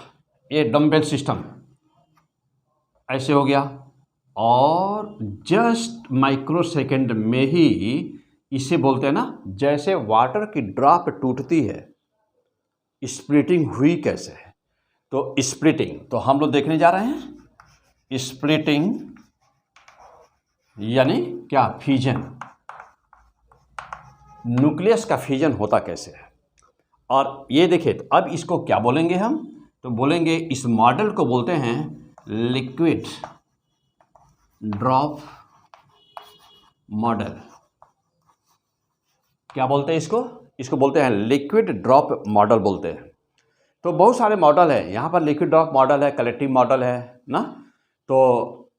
ये डम्बेल सिस्टम ऐसे हो गया। और जस्ट माइक्रो सेकेंड में ही इसे बोलते हैं ना, जैसे वाटर की ड्रॉप टूटती है, स्प्लिटिंग हुई कैसे है। तो स्प्लिटिंग तो हम लोग देखने जा रहे हैं, स्प्लिटिंग यानी क्या, फ्यूजन, न्यूक्लियस का फ्यूजन होता कैसे है। और ये देखिए, तो अब इसको क्या बोलेंगे हम, तो बोलेंगे इस मॉडल को बोलते हैं लिक्विड ड्रॉप मॉडल। क्या बोलते हैं इसको, इसको बोलते हैं लिक्विड ड्रॉप मॉडल बोलते हैं। तो बहुत सारे मॉडल है यहाँ पर, लिक्विड ड्रॉप मॉडल है, कलेक्टिव मॉडल है ना। तो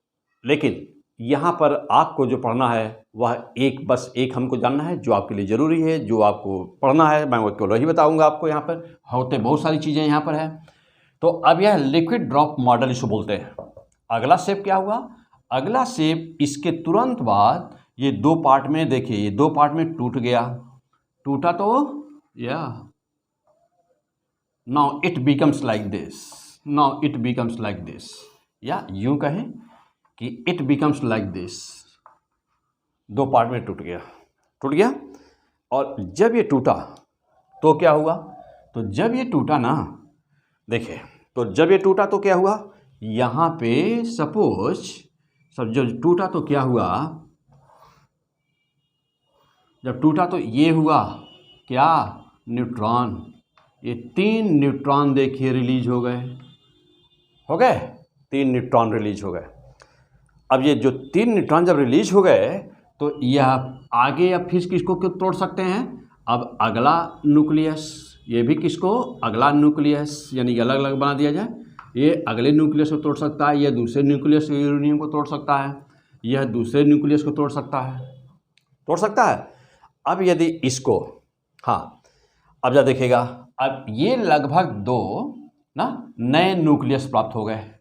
लेकिन यहाँ पर आपको जो पढ़ना है वह एक, बस एक हमको जानना है जो आपके लिए ज़रूरी है, जो आपको पढ़ना है मैं वो केवल वही बताऊँगा आपको। यहाँ पर होते बहुत सारी चीज़ें यहाँ पर है। तो अब यह लिक्विड ड्रॉप मॉडल इसको बोलते हैं। अगला स्टेप क्या हुआ, अगला स्टेप इसके तुरंत बाद ये दो पार्ट में, देखिए ये दो पार्ट में टूट गया, टूटा तो या now it becomes like this, now it becomes like this, या यूं कहें कि इट बिकम्स लाइक दिस। दो पार्ट में टूट गया, टूट गया। और जब ये टूटा तो क्या हुआ, तो जब ये टूटा ना, देखिए तो जब ये टूटा तो क्या हुआ, यहाँ पे सपोज सब जो टूटा तो क्या हुआ, जब टूटा तो ये हुआ क्या, न्यूट्रॉन। ये 3 न्यूट्रॉन देखिए रिलीज हो गए, हो गए 3 न्यूट्रॉन रिलीज हो गए। अब ये जो 3 न्यूट्रॉन जब रिलीज हो गए तो यह आगे या फिर किसको क्यों तोड़ सकते हैं, अब अगला न्यूक्लियस, ये भी किसको, अगला न्यूक्लियस, यानी अलग अलग बना दिया जाए। ये अगले न्यूक्लियस को तोड़ सकता है, यह दूसरे न्यूक्लियस यूरेनियम को तोड़ सकता है, यह दूसरे न्यूक्लियस को तोड़ सकता है, तोड़ सकता है। अब यदि इसको, हाँ अब जब देखिएगा, अब ये लगभग 2 ना नए न्यूक्लियस प्राप्त हो गए,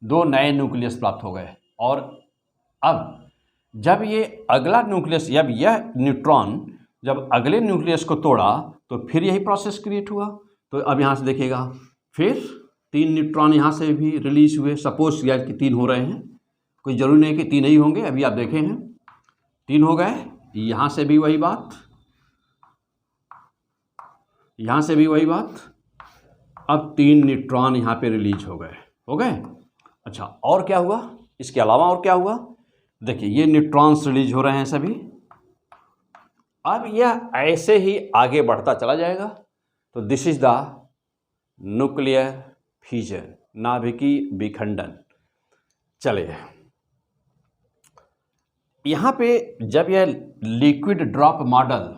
2 नए न्यूक्लियस प्राप्त हो गए। और अब जब ये अगला न्यूक्लियस, जब यह न्यूट्रॉन जब अगले न्यूक्लियस को तोड़ा तो फिर यही प्रोसेस क्रिएट हुआ। तो अब यहाँ से देखिएगा, फिर 3 न्यूट्रॉन यहाँ से भी रिलीज हुए। सपोज यार कि 3 हो रहे हैं, कोई ज़रूरी नहीं कि 3 ही होंगे, अभी आप देखे हैं 3 हो गए। यहाँ से भी वही बात, यहाँ से भी वही बात। अब 3 न्यूट्रॉन यहाँ पे रिलीज हो गए, हो गए। अच्छा, और क्या हुआ, इसके अलावा और क्या हुआ, देखिए ये न्यूट्रॉन्स रिलीज हो रहे हैं सभी। अब यह ऐसे ही आगे बढ़ता चला जाएगा। तो this is the nuclear fusion, नाभिकीय विखंडन। चलिए यहाँ पे जब यह लिक्विड ड्रॉप मॉडल,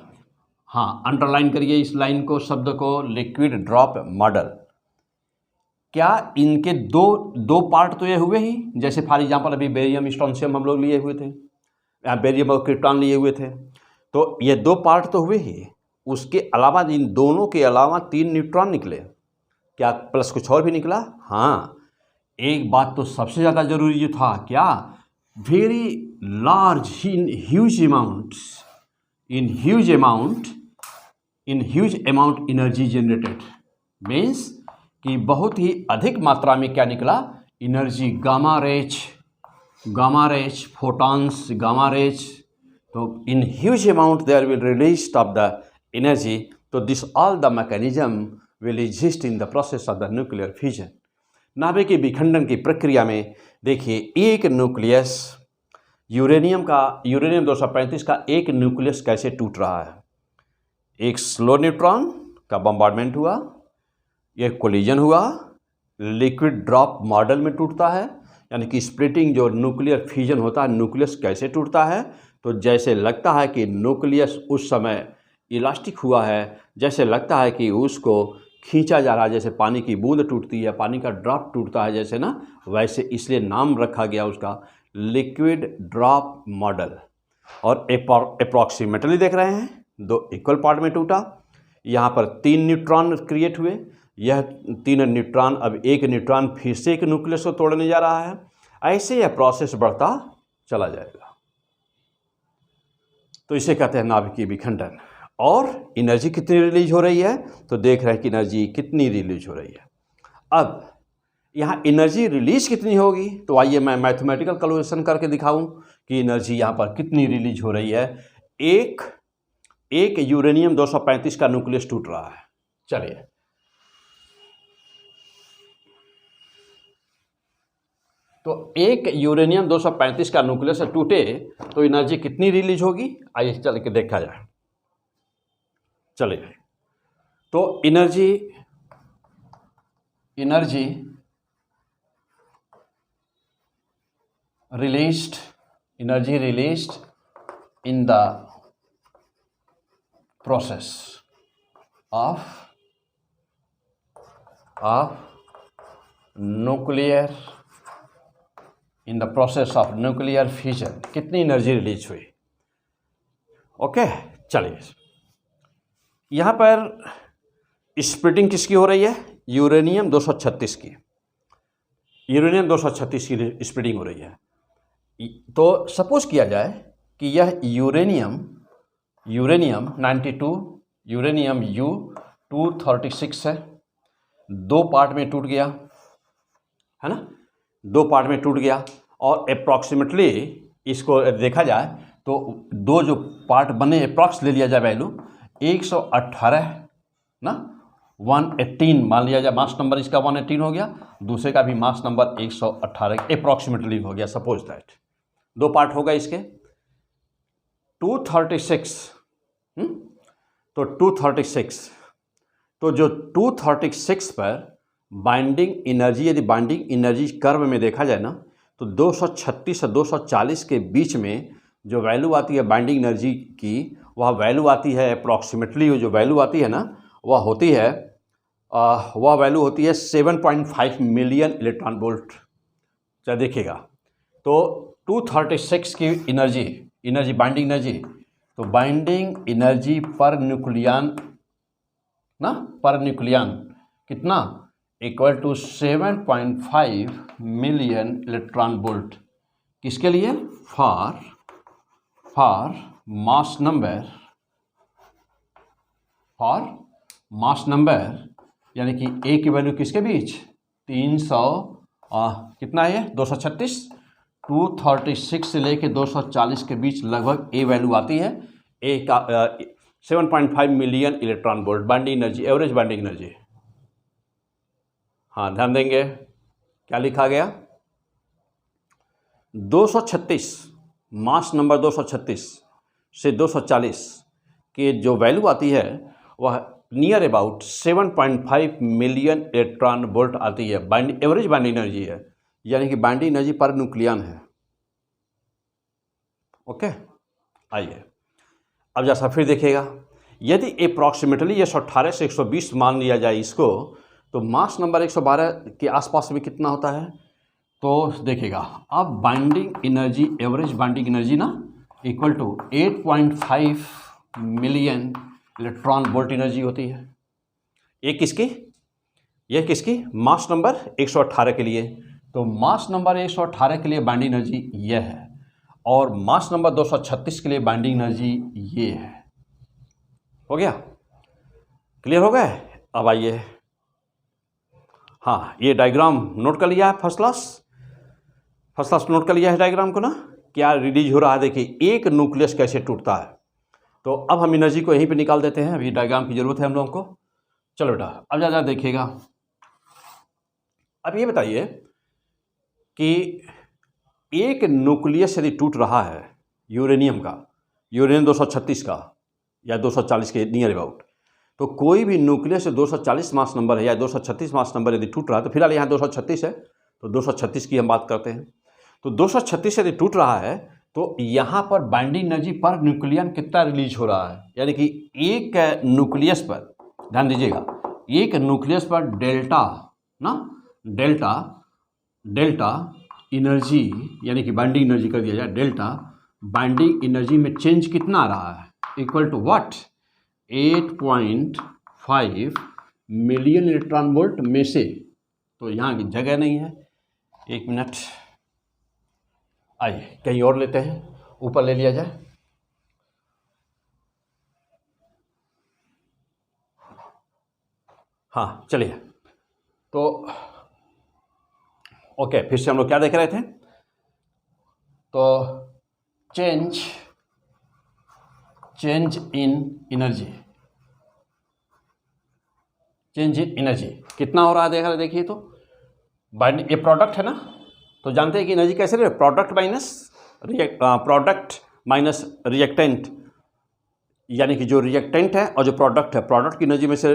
हाँ अंडरलाइन करिए इस लाइन को, शब्द को, लिक्विड ड्रॉप मॉडल। क्या इनके दो पार्ट तो ये हुए ही, जैसे फॉर एग्जांपल अभी बेरियम स्ट्रोंशियम हम लोग लिए हुए थे, बेरियम और क्रिप्टॉन लिए हुए थे, तो ये 2 पार्ट तो हुए ही। उसके अलावा इन दोनों के अलावा 3 न्यूट्रॉन निकले, क्या प्लस कुछ और भी निकला? हाँ, एक बात तो सबसे ज़्यादा ज़रूरी जो था, क्या, very large in huge amount energy generated, means कि बहुत ही अधिक मात्रा में क्या निकला, energy, gamma rays, photons, gamma rays. तो in huge amount there will release of the energy. तो this all the mechanism will exist in the process of the nuclear fusion. नाभिकीय विखंडन की प्रक्रिया में देखिए, एक न्यूक्लियस यूरेनियम 235 का एक न्यूक्लियस कैसे टूट रहा है। एक स्लो न्यूट्रॉन का बम्बार्डमेंट हुआ, यह कोलिजन हुआ, लिक्विड ड्रॉप मॉडल में टूटता है, यानी कि स्प्लिटिंग जो न्यूक्लियर फ्यूजन होता है, न्यूक्लियस कैसे टूटता है, तो जैसे लगता है कि न्यूक्लियस उस समय इलास्टिक हुआ है, जैसे लगता है कि उसको खींचा जा रहा है, जैसे पानी की बूंद टूटती है, पानी का ड्रॉप टूटता है जैसे ना, वैसे इसलिए नाम रखा गया उसका लिक्विड ड्रॉप मॉडल। और अप्रॉक्सीमेटली देख रहे हैं 2 इक्वल पार्ट में टूटा, यहाँ पर 3 न्यूट्रॉन क्रिएट हुए, यह 3 न्यूट्रॉन, अब एक न्यूट्रॉन फिर से एक न्यूक्लियस को तोड़ने जा रहा है, ऐसे यह प्रोसेस बढ़ता चला जाएगा। तो इसे कहते हैं नाभिकीय विखंडन। और एनर्जी कितनी रिलीज हो रही है, तो देख रहे हैं कि एनर्जी कितनी रिलीज हो रही है। अब यहाँ एनर्जी रिलीज कितनी होगी, तो आइए मैं मैथमेटिकल कैलकुलेशन करके दिखाऊं कि एनर्जी यहाँ पर कितनी रिलीज हो रही है। एक यूरेनियम 235 का न्यूक्लियस टूट रहा है। चलिए, तो एक यूरेनियम 235 का न्यूक्लियस टूटे तो एनर्जी कितनी रिलीज होगी, आइए चल के देखा जाए। चलिए, तो energy released in the process of nuclear fission, कितनी एनर्जी रिलीज हुई। ओके, चलिए, यहाँ पर स्प्लिटिंग किसकी हो रही है, यूरेनियम 236 की, यूरेनियम 236 की स्प्लिटिंग हो रही है। तो सपोज किया जाए कि यह यूरेनियम 92 यूरेनियम U-236 है, दो पार्ट में टूट गया है ना, दो पार्ट में टूट गया और अप्रॉक्सीमेटली इसको देखा जाए तो दो जो पार्ट बने अप्रॉक्स ले लिया जाए वैल्यू 118 ना, 118 मान लिया जाए, मास नंबर इसका 118 हो गया, दूसरे का भी मास नंबर 118 अप्रॉक्सीमेटली हो गया। सपोज दैट दो पार्ट होगा इसके 236, तो 236, तो जो 236 पर बाइंडिंग एनर्जी, यदि बाइंडिंग एनर्जी कर्व में देखा जाए ना तो 236 से 240 के बीच में जो वैल्यू आती है बाइंडिंग एनर्जी की, वह वैल्यू आती है अप्रॉक्सीमेटली, जो वैल्यू आती है ना वह होती है वह वैल्यू होती है 7.5 मिलियन इलेक्ट्रॉन वोल्ट। क्या देखिएगा, तो 236 की एनर्जी बाइंडिंग एनर्जी, तो बाइंडिंग एनर्जी पर न्यूक्लियन ना, पर न्यूक्लियन कितना, equal to 7.5 million electron volt. किसके लिए, फॉर मास नंबर, यानी कि ए की वैल्यू किसके बीच 300 कितना है 236, 236 से लेके 240 के बीच लगभग ए वैल्यू आती है। ए का 7.5 million electron volt binding energy, average binding energy. हाँ, ध्यान देंगे क्या लिखा गया, 236 मास नंबर 236 से 240 की जो वैल्यू आती है वह near about 7.5 million electron volt आती है। एवरेज बाइंडिंग एनर्जी है, यानी कि बाइंडिंग एनर्जी पर न्यूक्लियन है। ओके, आइए अब जैसा फिर देखिएगा, यदि अप्रॉक्सीमेटली 118 से 120 मान लिया जाए इसको, तो मास नंबर 112 के आसपास में कितना होता है, तो देखिएगा अब binding energy, average binding energy ना equal to 8.5 million electron volt energy होती है। यह किसकी मास नंबर 118 के लिए, तो मास नंबर 118 के लिए बाइंडिंग एनर्जी यह है और मास नंबर 236 के लिए बाइंडिंग एनर्जी ये है। हो गया, क्लियर हो गया। अब आइए, हाँ ये डायग्राम नोट कर लिया है, फर्स्ट क्लास नोट कर लिया है डायग्राम को ना, क्या रिलीज हो रहा है। देखिए एक न्यूक्लियस कैसे टूटता है, तो अब हम एनर्जी को यहीं पे निकाल देते हैं, अभी डायग्राम की जरूरत है हम लोगों को। चलो बेटा अब ज़्यादा देखिएगा। अब ये बताइए कि एक न्यूक्लियस यदि टूट रहा है यूरेनियम 236 का या 240 के नियर अबाउट, तो कोई भी न्यूक्लियस 240 मास नंबर है या 236 मास नंबर यदि टूट रहा है, तो फिलहाल यहाँ 236 है तो 236 की हम बात करते हैं। तो 236 यदि टूट रहा है तो यहाँ पर बाइंडिंग एनर्जी पर न्यूक्लियन कितना रिलीज हो रहा है, यानी कि एक न्यूक्लियस पर, ध्यान दीजिएगा, एक न्यूक्लियस पर डेल्टा एनर्जी, यानी कि बाइंडिंग एनर्जी कर दिया जाए डेल्टा, बाइंडिंग एनर्जी में चेंज कितना आ रहा है, equal to what 8.5 million electron volt में से। तो यहाँ की जगह नहीं है, एक मिनट, आइए कहीं और लेते हैं, ऊपर ले लिया जाए। हाँ चलिए, तो ओके, फिर से हम लोग क्या देख रहे थे? तो change in energy, change in energy कितना हो रहा है देखिए तो बाइंडिंग, ये प्रोडक्ट है ना, तो जानते हैं कि एनर्जी कैसे रहे, प्रोडक्ट माइनस रिएक्टेंट, यानी कि जो रिएक्टेंट है और जो प्रोडक्ट है, प्रोडक्ट की एनर्जी में से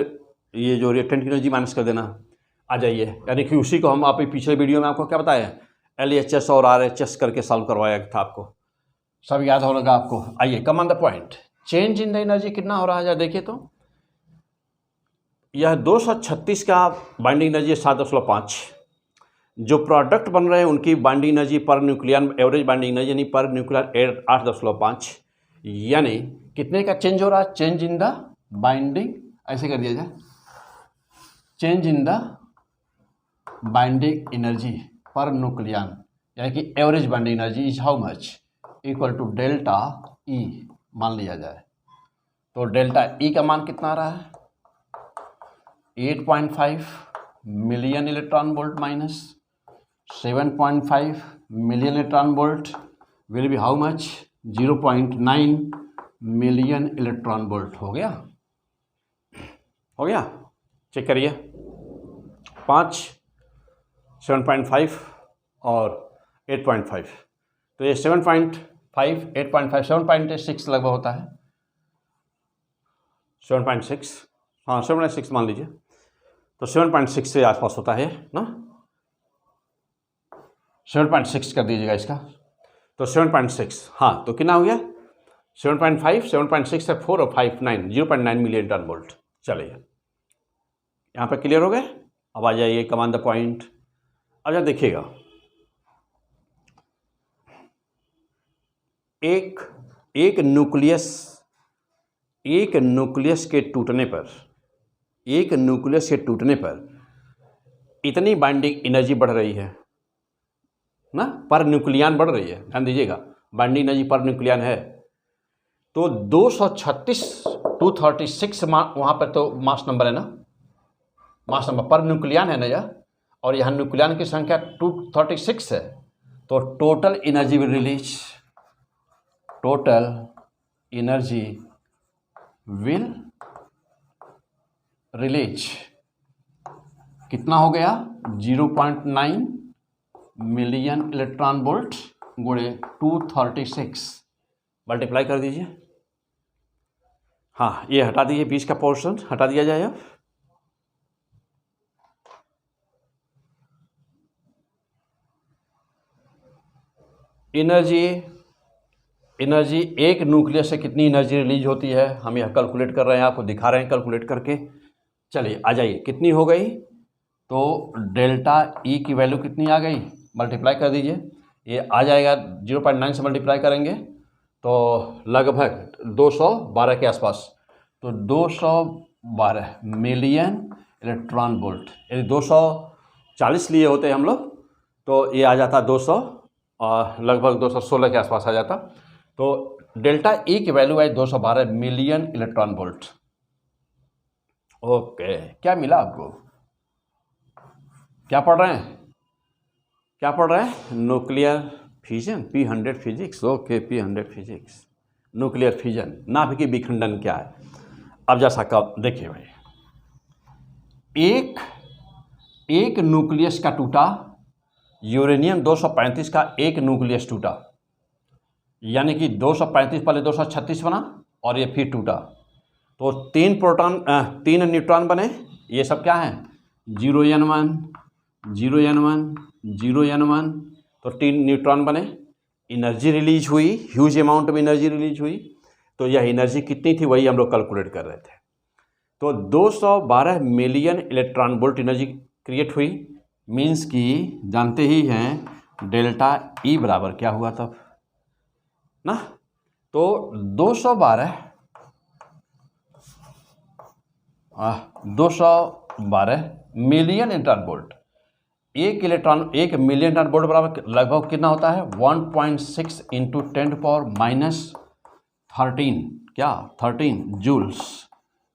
ये जो रिएक्टेंट की एनर्जी माइनस कर देना। आ जाइए, यानी कि उसी को हम आप पिछले वीडियो में आपको क्या बताया, LHS और RHS करके सॉल्व करवाया था आपको, सब याद होगा आपको। आइए, कम on the point, change in the energy कितना हो रहा है देखिए तो यह 236 का बाइंडिंग एनर्जी 7.5, जो प्रोडक्ट बन रहे हैं उनकी binding energy per nucleon average binding energy यानी पर न्यूक्लियर 8.5, यानी कितने का चेंज हो रहा है, चेंज इन द बाइंडिंग, ऐसे कर दिया जाए, change in the binding energy per nucleon, यानी कि average binding energy is how much, equal to delta E मान लिया जाए। तो डेल्टा ई का मान कितना आ रहा है, 8.5 million electron volt minus 7.5 million electron volt will be how much, 0.9 million electron volt. हो गया, चेक करिए, 5, 7.5 और 8.5, तो ये 7.5, 8.5, 7.6 लगभग होता है, 7.6, हाँ 7.6 मान लीजिए, तो 7.6 से आसपास होता है ना, 7.6 कर दीजिएगा इसका, तो 7.6, हाँ तो कितना हो गया, 7.5, 7.6 से 4 और 5, 9, 0.9 मिलियन टन वोल्ट। चलिए, यहाँ पे क्लियर हो गए। अब आ जाइए, कम ऑन द पॉइंट। अब जरा देखिएगा, एक न्यूक्लियस के टूटने पर इतनी बाइंडिंग एनर्जी बढ़ रही है ना, पर न्यूक्लियन बढ़ रही है, ध्यान दीजिएगा, बाइंडिंग एनर्जी पर न्यूक्लियन है, तो 236 वहाँ पर तो मास नंबर है ना, मास नंबर पर न्यूक्लियन है ना यह, और यहाँ न्यूक्लियन की संख्या 236 है, तो टोटल एनर्जी विल रिलीज कितना हो गया, 0.9 मिलियन इलेक्ट्रॉन वोल्ट गुणे 236, मल्टीप्लाई कर दीजिए। हाँ, ये हटा दीजिए, बीच का पोर्शन हटा दिया जाए। अब एनर्जी एक न्यूक्लियस से कितनी एनर्जी रिलीज होती है, हम यह कैलकुलेट कर रहे हैं, आपको दिखा रहे हैं कैलकुलेट करके। चलिए आ जाइए, कितनी हो गई, तो डेल्टा ई की वैल्यू कितनी आ गई, मल्टीप्लाई कर दीजिए, ये आ जाएगा 0.9 से मल्टीप्लाई करेंगे तो लगभग 212 के आसपास, तो 212 मिलियन इलेक्ट्रॉन वोल्ट। यदि 240 लिए होते हम लोग तो ये आ जाता 200 और लगभग 216 के आसपास आ जाता, तो डेल्टा ई की वैल्यू है 212 मिलियन इलेक्ट्रॉन वोल्ट। ओके, क्या मिला आपको, क्या पढ़ रहे हैं, nuclear fusion, P100 physics. Okay, P100 physics, nuclear fusion, नाभिकीय विखंडन क्या है। अब जैसा कब देखिए भाई, एक न्यूक्लियस का टूटा, यूरेनियम 235 का एक न्यूक्लियस टूटा, यानी कि 235 पहले 236 बना और ये फिर टूटा, तो 3 न्यूट्रॉन बने, ये सब क्या है, 0n1, 0n1, 0n1, तो 3 न्यूट्रॉन बने, एनर्जी रिलीज हुई, ह्यूज अमाउंट में एनर्जी रिलीज हुई, तो यह एनर्जी कितनी थी वही हम लोग कैलकुलेट कर रहे थे, तो 212 million electron volt energy create हुई, मीन्स कि जानते ही हैं डेल्टा ई बराबर क्या हुआ तब ना, तो 212 मिलियन इलेक्ट्रॉन वोल्ट, एक मिलियन इलेक्ट्रॉन वोल्ट बराबर लगभग कितना होता है, 1.6 इंटू 10⁻13, क्या 13 जूल्स,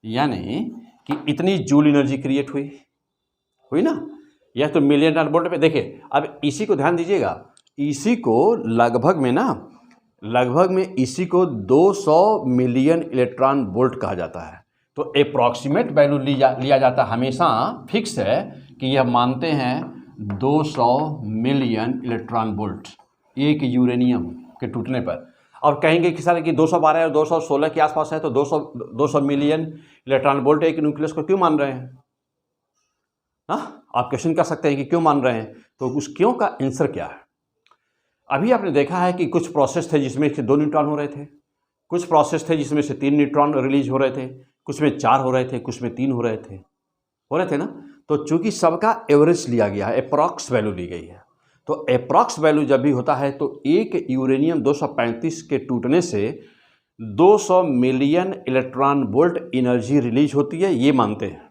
यानी कि इतनी जूल एनर्जी क्रिएट हुई ना, यह तो मिलियन इलेक्ट्रॉन वोल्ट पे। देखिए अब इसी को ध्यान दीजिएगा, इसी को लगभग में इसी को 200 मिलियन इलेक्ट्रॉन वोल्ट कहा जाता है। तो अप्रॉक्सीमेट वैल्यू लिया जाता है, हमेशा फिक्स है कि यह मानते हैं 200 मिलियन इलेक्ट्रॉन वोल्ट एक यूरेनियम के टूटने पर। और कहेंगे कि सर कि 212 और 216 के आसपास है, तो 200 मिलियन इलेक्ट्रॉन वोल्ट एक न्यूक्लियस को क्यों मान रहे हैं? आप क्वेश्चन कर सकते हैं कि क्यों मान रहे हैं, तो उस क्यों का आंसर क्या है? अभी आपने देखा है कि कुछ प्रोसेस थे जिसमें से 2 न्यूट्रॉन हो रहे थे, कुछ प्रोसेस थे जिसमें से 3 न्यूट्रॉन रिलीज हो रहे थे, कुछ में 4 हो रहे थे, कुछ में 3 हो रहे थे ना। तो चूंकि सबका एवरेज लिया गया है, अप्रॉक्स वैल्यू ली गई है, तो अप्रॉक्स वैल्यू जब भी होता है तो एक यूरेनियम 235 के टूटने से 200 million electron volt energy release होती है, ये मानते हैं।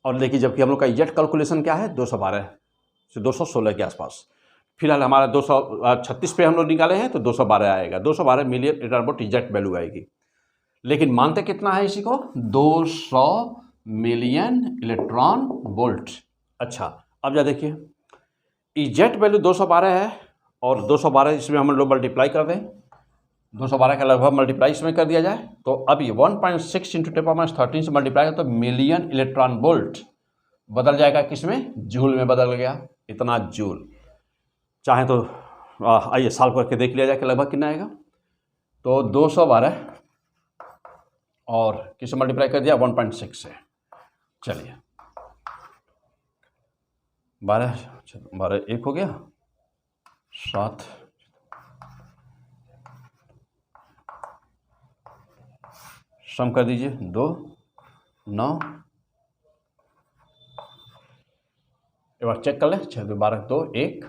और देखिए जबकि हम लोग का एग्जैक्ट कैलकुलेशन क्या है, 212 से 216 के आसपास। फिलहाल हमारा 236 पे हम लोग निकाले हैं, तो 212 आएगा, 212 million electron volt exact value आएगी। लेकिन मानते कितना है इसी को, 200 मिलियन इलेक्ट्रॉन वोल्ट। अच्छा अब जा देखिए, एग्जैक्ट वैल्यू 212 है और 212 इसमें हम लोग मल्टीप्लाई कर दें, 212 का लगभग मल्टीप्लाई इसमें कर दिया जाए, तो अब ये 1.6 × 10⁻13 से मल्टीप्लाई है तो मिलियन इलेक्ट्रॉन वोल्ट बदल जाएगा किसमें, जूल में बदल गया, इतना जूल। चाहे तो आइए सॉल्व करके देख लिया जाए कि लगभग कितना आएगा। तो 212 और किससे मल्टीप्लाई कर दिया, 1.6 से। चलिए 12 1 हो गया, 7 सम कर दीजिए, 2 9, एक बार चेक कर लें, 6 2 12 2 1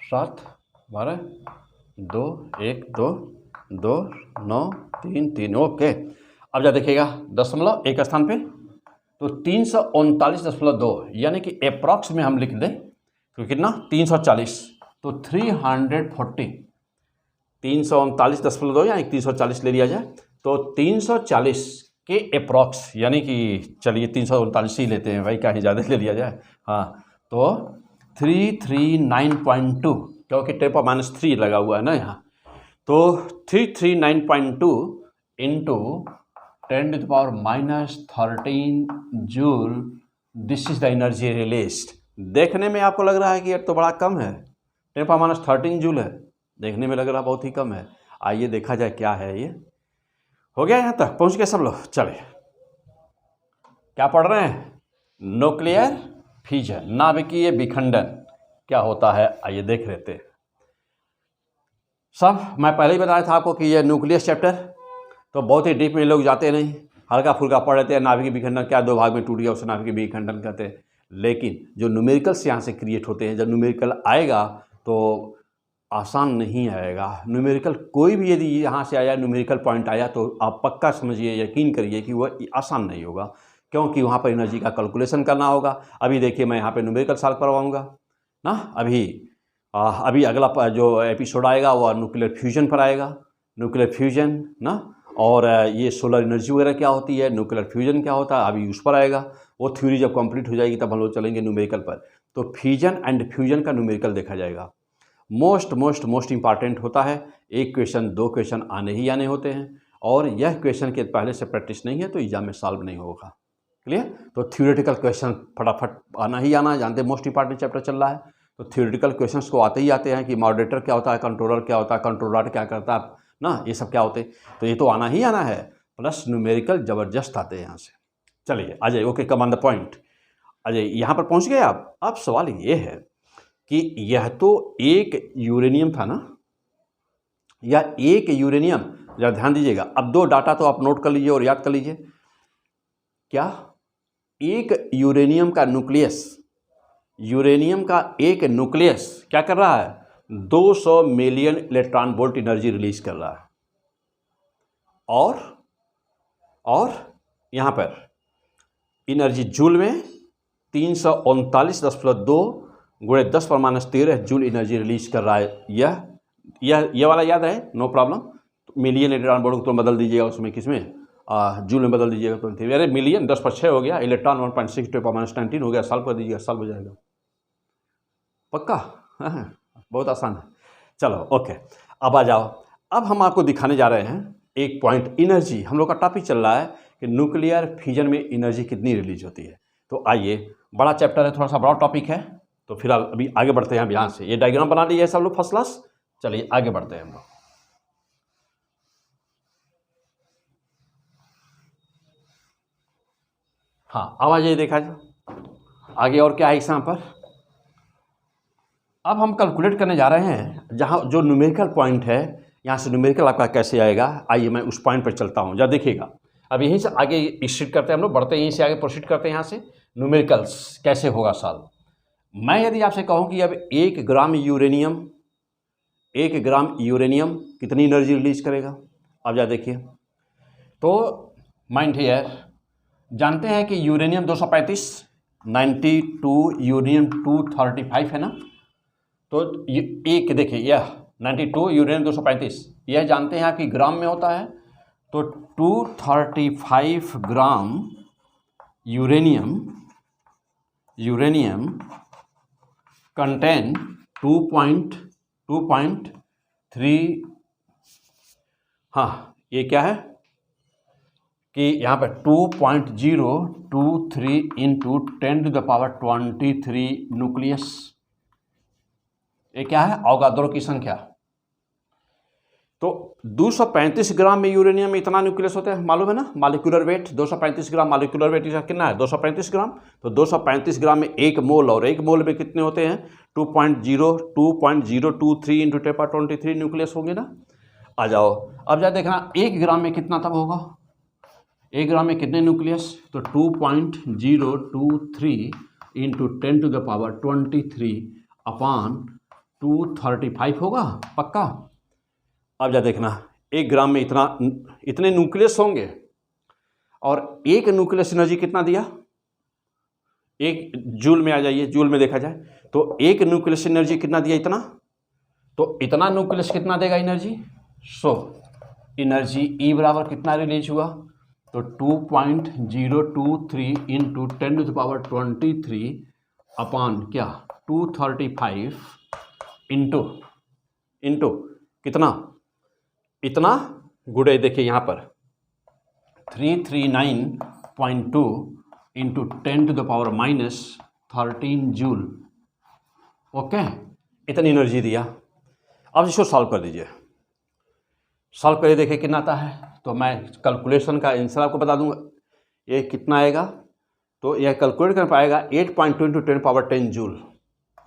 7 12 2 1 2 2 9 3 3। ओके अब जा देखिएगा दशमलव एक स्थान पे, तो 339.2 यानी कि अप्रॉक्स में हम लिख दें तो कितना, 340, तो 340, 339.2 यानी 340 ले लिया जाए, तो 340 के अप्रॉक्स, यानी कि चलिए 339 ही लेते हैं भाई, कहीं ज़्यादा ले लिया जाए। हाँ तो 339.2, क्योंकि 10⁻³ लगा हुआ है ना यहाँ, तो 339.2 into 10⁻13 joule, this is the energy released. देखने में आपको लग रहा है कि यार तो बड़ा कम है, 10⁻13 जूल है, देखने में लग रहा बहुत ही कम है। आइए देखा जाए क्या है ये। हो गया, यहाँ तक पहुँच गए सब लोग। चलिए क्या पढ़ रहे हैं, न्यूक्लियर फ्यूजन, नाभिकीय विखंडन क्या होता है, आइए देख लेते हैं। सब मैं पहले ही बताया था आपको कि ये न्यूक्लियस चैप्टर तो बहुत ही डीप में लोग जाते नहीं, हल्का फुल्का पढ़ लेते हैं, नाभिकीय विखंडन क्या 2 भाग में टूट गया उसे नाभिकीय विखंडन कहते हैं। लेकिन जो न्यूमेरिकल्स यहाँ से क्रिएट होते हैं, जब न्यूमेरिकल आएगा तो आसान नहीं आएगा। न्यूमेरिकल कोई भी यदि यहाँ से आया, न्यूमेरिकल पॉइंट आया, तो आप पक्का समझिए, यकीन करिए कि वह आसान नहीं होगा, क्योंकि वहाँ पर एनर्जी का कैलकुलेशन करना होगा। अभी देखिए मैं यहाँ पे न्यूमेरिकल सॉल्व करवाऊँगा ना। अभी अगला जो एपिसोड आएगा वो न्यूक्लियर फ्यूजन पर आएगा, न्यूक्लियर फ्यूजन ना, और ये सोलर एनर्जी वगैरह क्या होती है, न्यूक्लियर फ्यूजन क्या होता है, अभी उस पर आएगा। वो थ्योरी जब कंप्लीट हो जाएगी तब हम लोग चलेंगे न्यूमेरिकल पर। तो फ्यूजन एंड फ्यूजन का न्यूमेरिकल देखा जाएगा। मोस्ट इंपॉर्टेंट होता है, एक क्वेश्चन 2 क्वेश्चन आने ही आने होते हैं, और यह क्वेश्चन के पहले से प्रैक्टिस नहीं है तो एग्जाम में सॉल्व नहीं होगा। क्लियर? तो थ्योरेटिकल क्वेश्चन फटाफट आना ही आना है, जानते हैं मोस्ट इंपॉर्टेंट चैप्टर चल रहा है, तो थ्योरेटिकल क्वेश्चंस को आते ही आते हैं कि मॉडरेटर क्या होता है, कंट्रोलर क्या होता है, कंट्रोलर क्या करता है ना, ये सब क्या होते हैं, तो ये तो आना ही आना है। प्लस न्यूमेरिकल ज़बरदस्त आते हैं यहाँ से। चलिए आ जाइए, okay come on the point. आ जाइए, यहाँ पर पहुँच गए आप। अब सवाल ये है कि यह तो एक यूरेनियम था ना, या एक यूरेनियम, जरा ध्यान दीजिएगा। अब 2 डाटा तो आप नोट कर लीजिए और याद कर लीजिए। क्या एक यूरेनियम का न्यूक्लियस, यूरेनियम का एक न्यूक्लियस क्या कर रहा है, 200 million electron volt energy release कर रहा है, और यहाँ पर एनर्जी जूल में 339.2 × 10⁻13 जूल एनर्जी रिलीज कर रहा है। यह वाला याद है, no problem. Million electron volt तो बदल दीजिएगा, उसमें किसमें जूल में बदल दीजिएगा। तो अरे मिलियन 10 पर 6 हो गया, इलेक्ट्रॉन 1.6 × 10⁻19 हो गया, सॉल्व कर दीजिएगा, सॉल्व हो जाएगा। पक्का? हाँ, बहुत आसान है। चलो ओके, अब आ जाओ। अब हम आपको दिखाने जा रहे हैं एक पॉइंट, एनर्जी। हम लोग का टॉपिक चल रहा है कि न्यूक्लियर फ्यूजन में एनर्जी कितनी रिलीज होती है। तो आइए, बड़ा चैप्टर है, थोड़ा सा बड़ा टॉपिक है, तो फिर अभी आगे बढ़ते हैं। अब यहाँ से ये डायग्राम बना लीजिए सब लोग फर्स्ट क्लास। चलिए आगे बढ़ते हैं हम लोग। हाँ, अब आइए देखा जाए आगे और क्या है इस यहाँ पर। अब हम कैलकुलेट करने जा रहे हैं जहाँ जो न्यूमेरिकल पॉइंट है, यहाँ से न्यूमेरिकल आपका कैसे आएगा। आइए मैं उस पॉइंट पर चलता हूँ, जरा देखिएगा। अब यहीं से आगे स्टार्ट करते हैं हम लोग, बढ़ते हैं यहीं से आगे, प्रोसीड करते हैं यहाँ से। न्यूमेरिकल्स कैसे होगा सॉल्व। मैं यदि आपसे कहूँ कि अब 1 ग्राम यूरेनियम कितनी एनर्जी रिलीज करेगा, अब जरा देखिए। तो माइंड हियर, जानते हैं कि यूरेनियम 235, 92 यूरेनियम 235 है ना। तो एक देखिए, यह 92 यूरेनियम 235, यह जानते हैं कि ग्राम में होता है। तो 235 ग्राम यूरेनियम कंटेन 2.3। हाँ, ये क्या है कि यहाँ पर 2.023 इंटू 10⁻23 न्यूक्लियस। ये क्या है, अवोगाद्रो की संख्या। तो 235 ग्राम में यूरेनियम में इतना न्यूक्लियस होता है, मालूम है ना, मॉलिक्यूलर वेट 235 ग्राम। मॉलिक्यूलर वेट इसका कितना है, 235 ग्राम। तो 235 ग्राम में 1 मोल, और 1 मोल में कितने होते हैं, 2.023 इंटू 10⁻23 न्यूक्लियस होंगे ना। आ जाओ, अब जा देखना 1 ग्राम में कितना तब होगा, 1 ग्राम में कितने न्यूक्लियस। तो 2.023 इंटू 10⁻23 अपान 235 होगा, पक्का। अब जा देखना 1 ग्राम में इतने न्यूक्लियस होंगे, और 1 न्यूक्लियस एनर्जी कितना दिया, 1 जूल में आ जाइए, जूल में देखा जाए तो 1 न्यूक्लियस एनर्जी कितना दिया, इतना। तो इतना न्यूक्लियस कितना देगा एनर्जी। सो एनर्जी ई बराबर कितना रिलीज हुआ, तो 2.023 इंटू 10⁻23 अपान क्या 235 इंटू कितना, इतना गुड़े देखिए यहाँ पर 339.2 इंटू 10⁻⁻13 जूल। ओके, इतनी एनर्जी दिया। अब इसको सॉल्व कर दीजिए, सॉल्व करके देखिए कितना आता है। तो मैं कैलकुलेशन का आंसर आपको बता दूंगा, ये कितना आएगा। तो यह कैलकुलेट कर पाएगा 8.2 इंटू 10⁻10 जूल,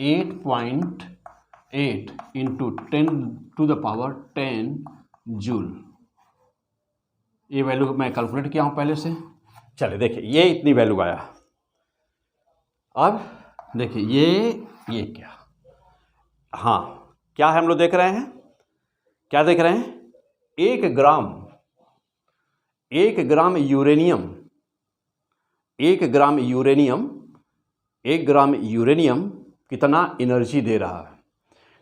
8.8 इंटू 10⁻10 जूल। ये वैल्यू मैं कैलकुलेट किया हूँ पहले से। चलिए देखिए, ये इतनी वैल्यू आया। अब देखिए ये क्या, हाँ क्या है, हम लोग देख रहे हैं, क्या देख रहे हैं, 1 ग्राम यूरेनियम 1 ग्राम यूरेनियम कितना एनर्जी दे रहा है।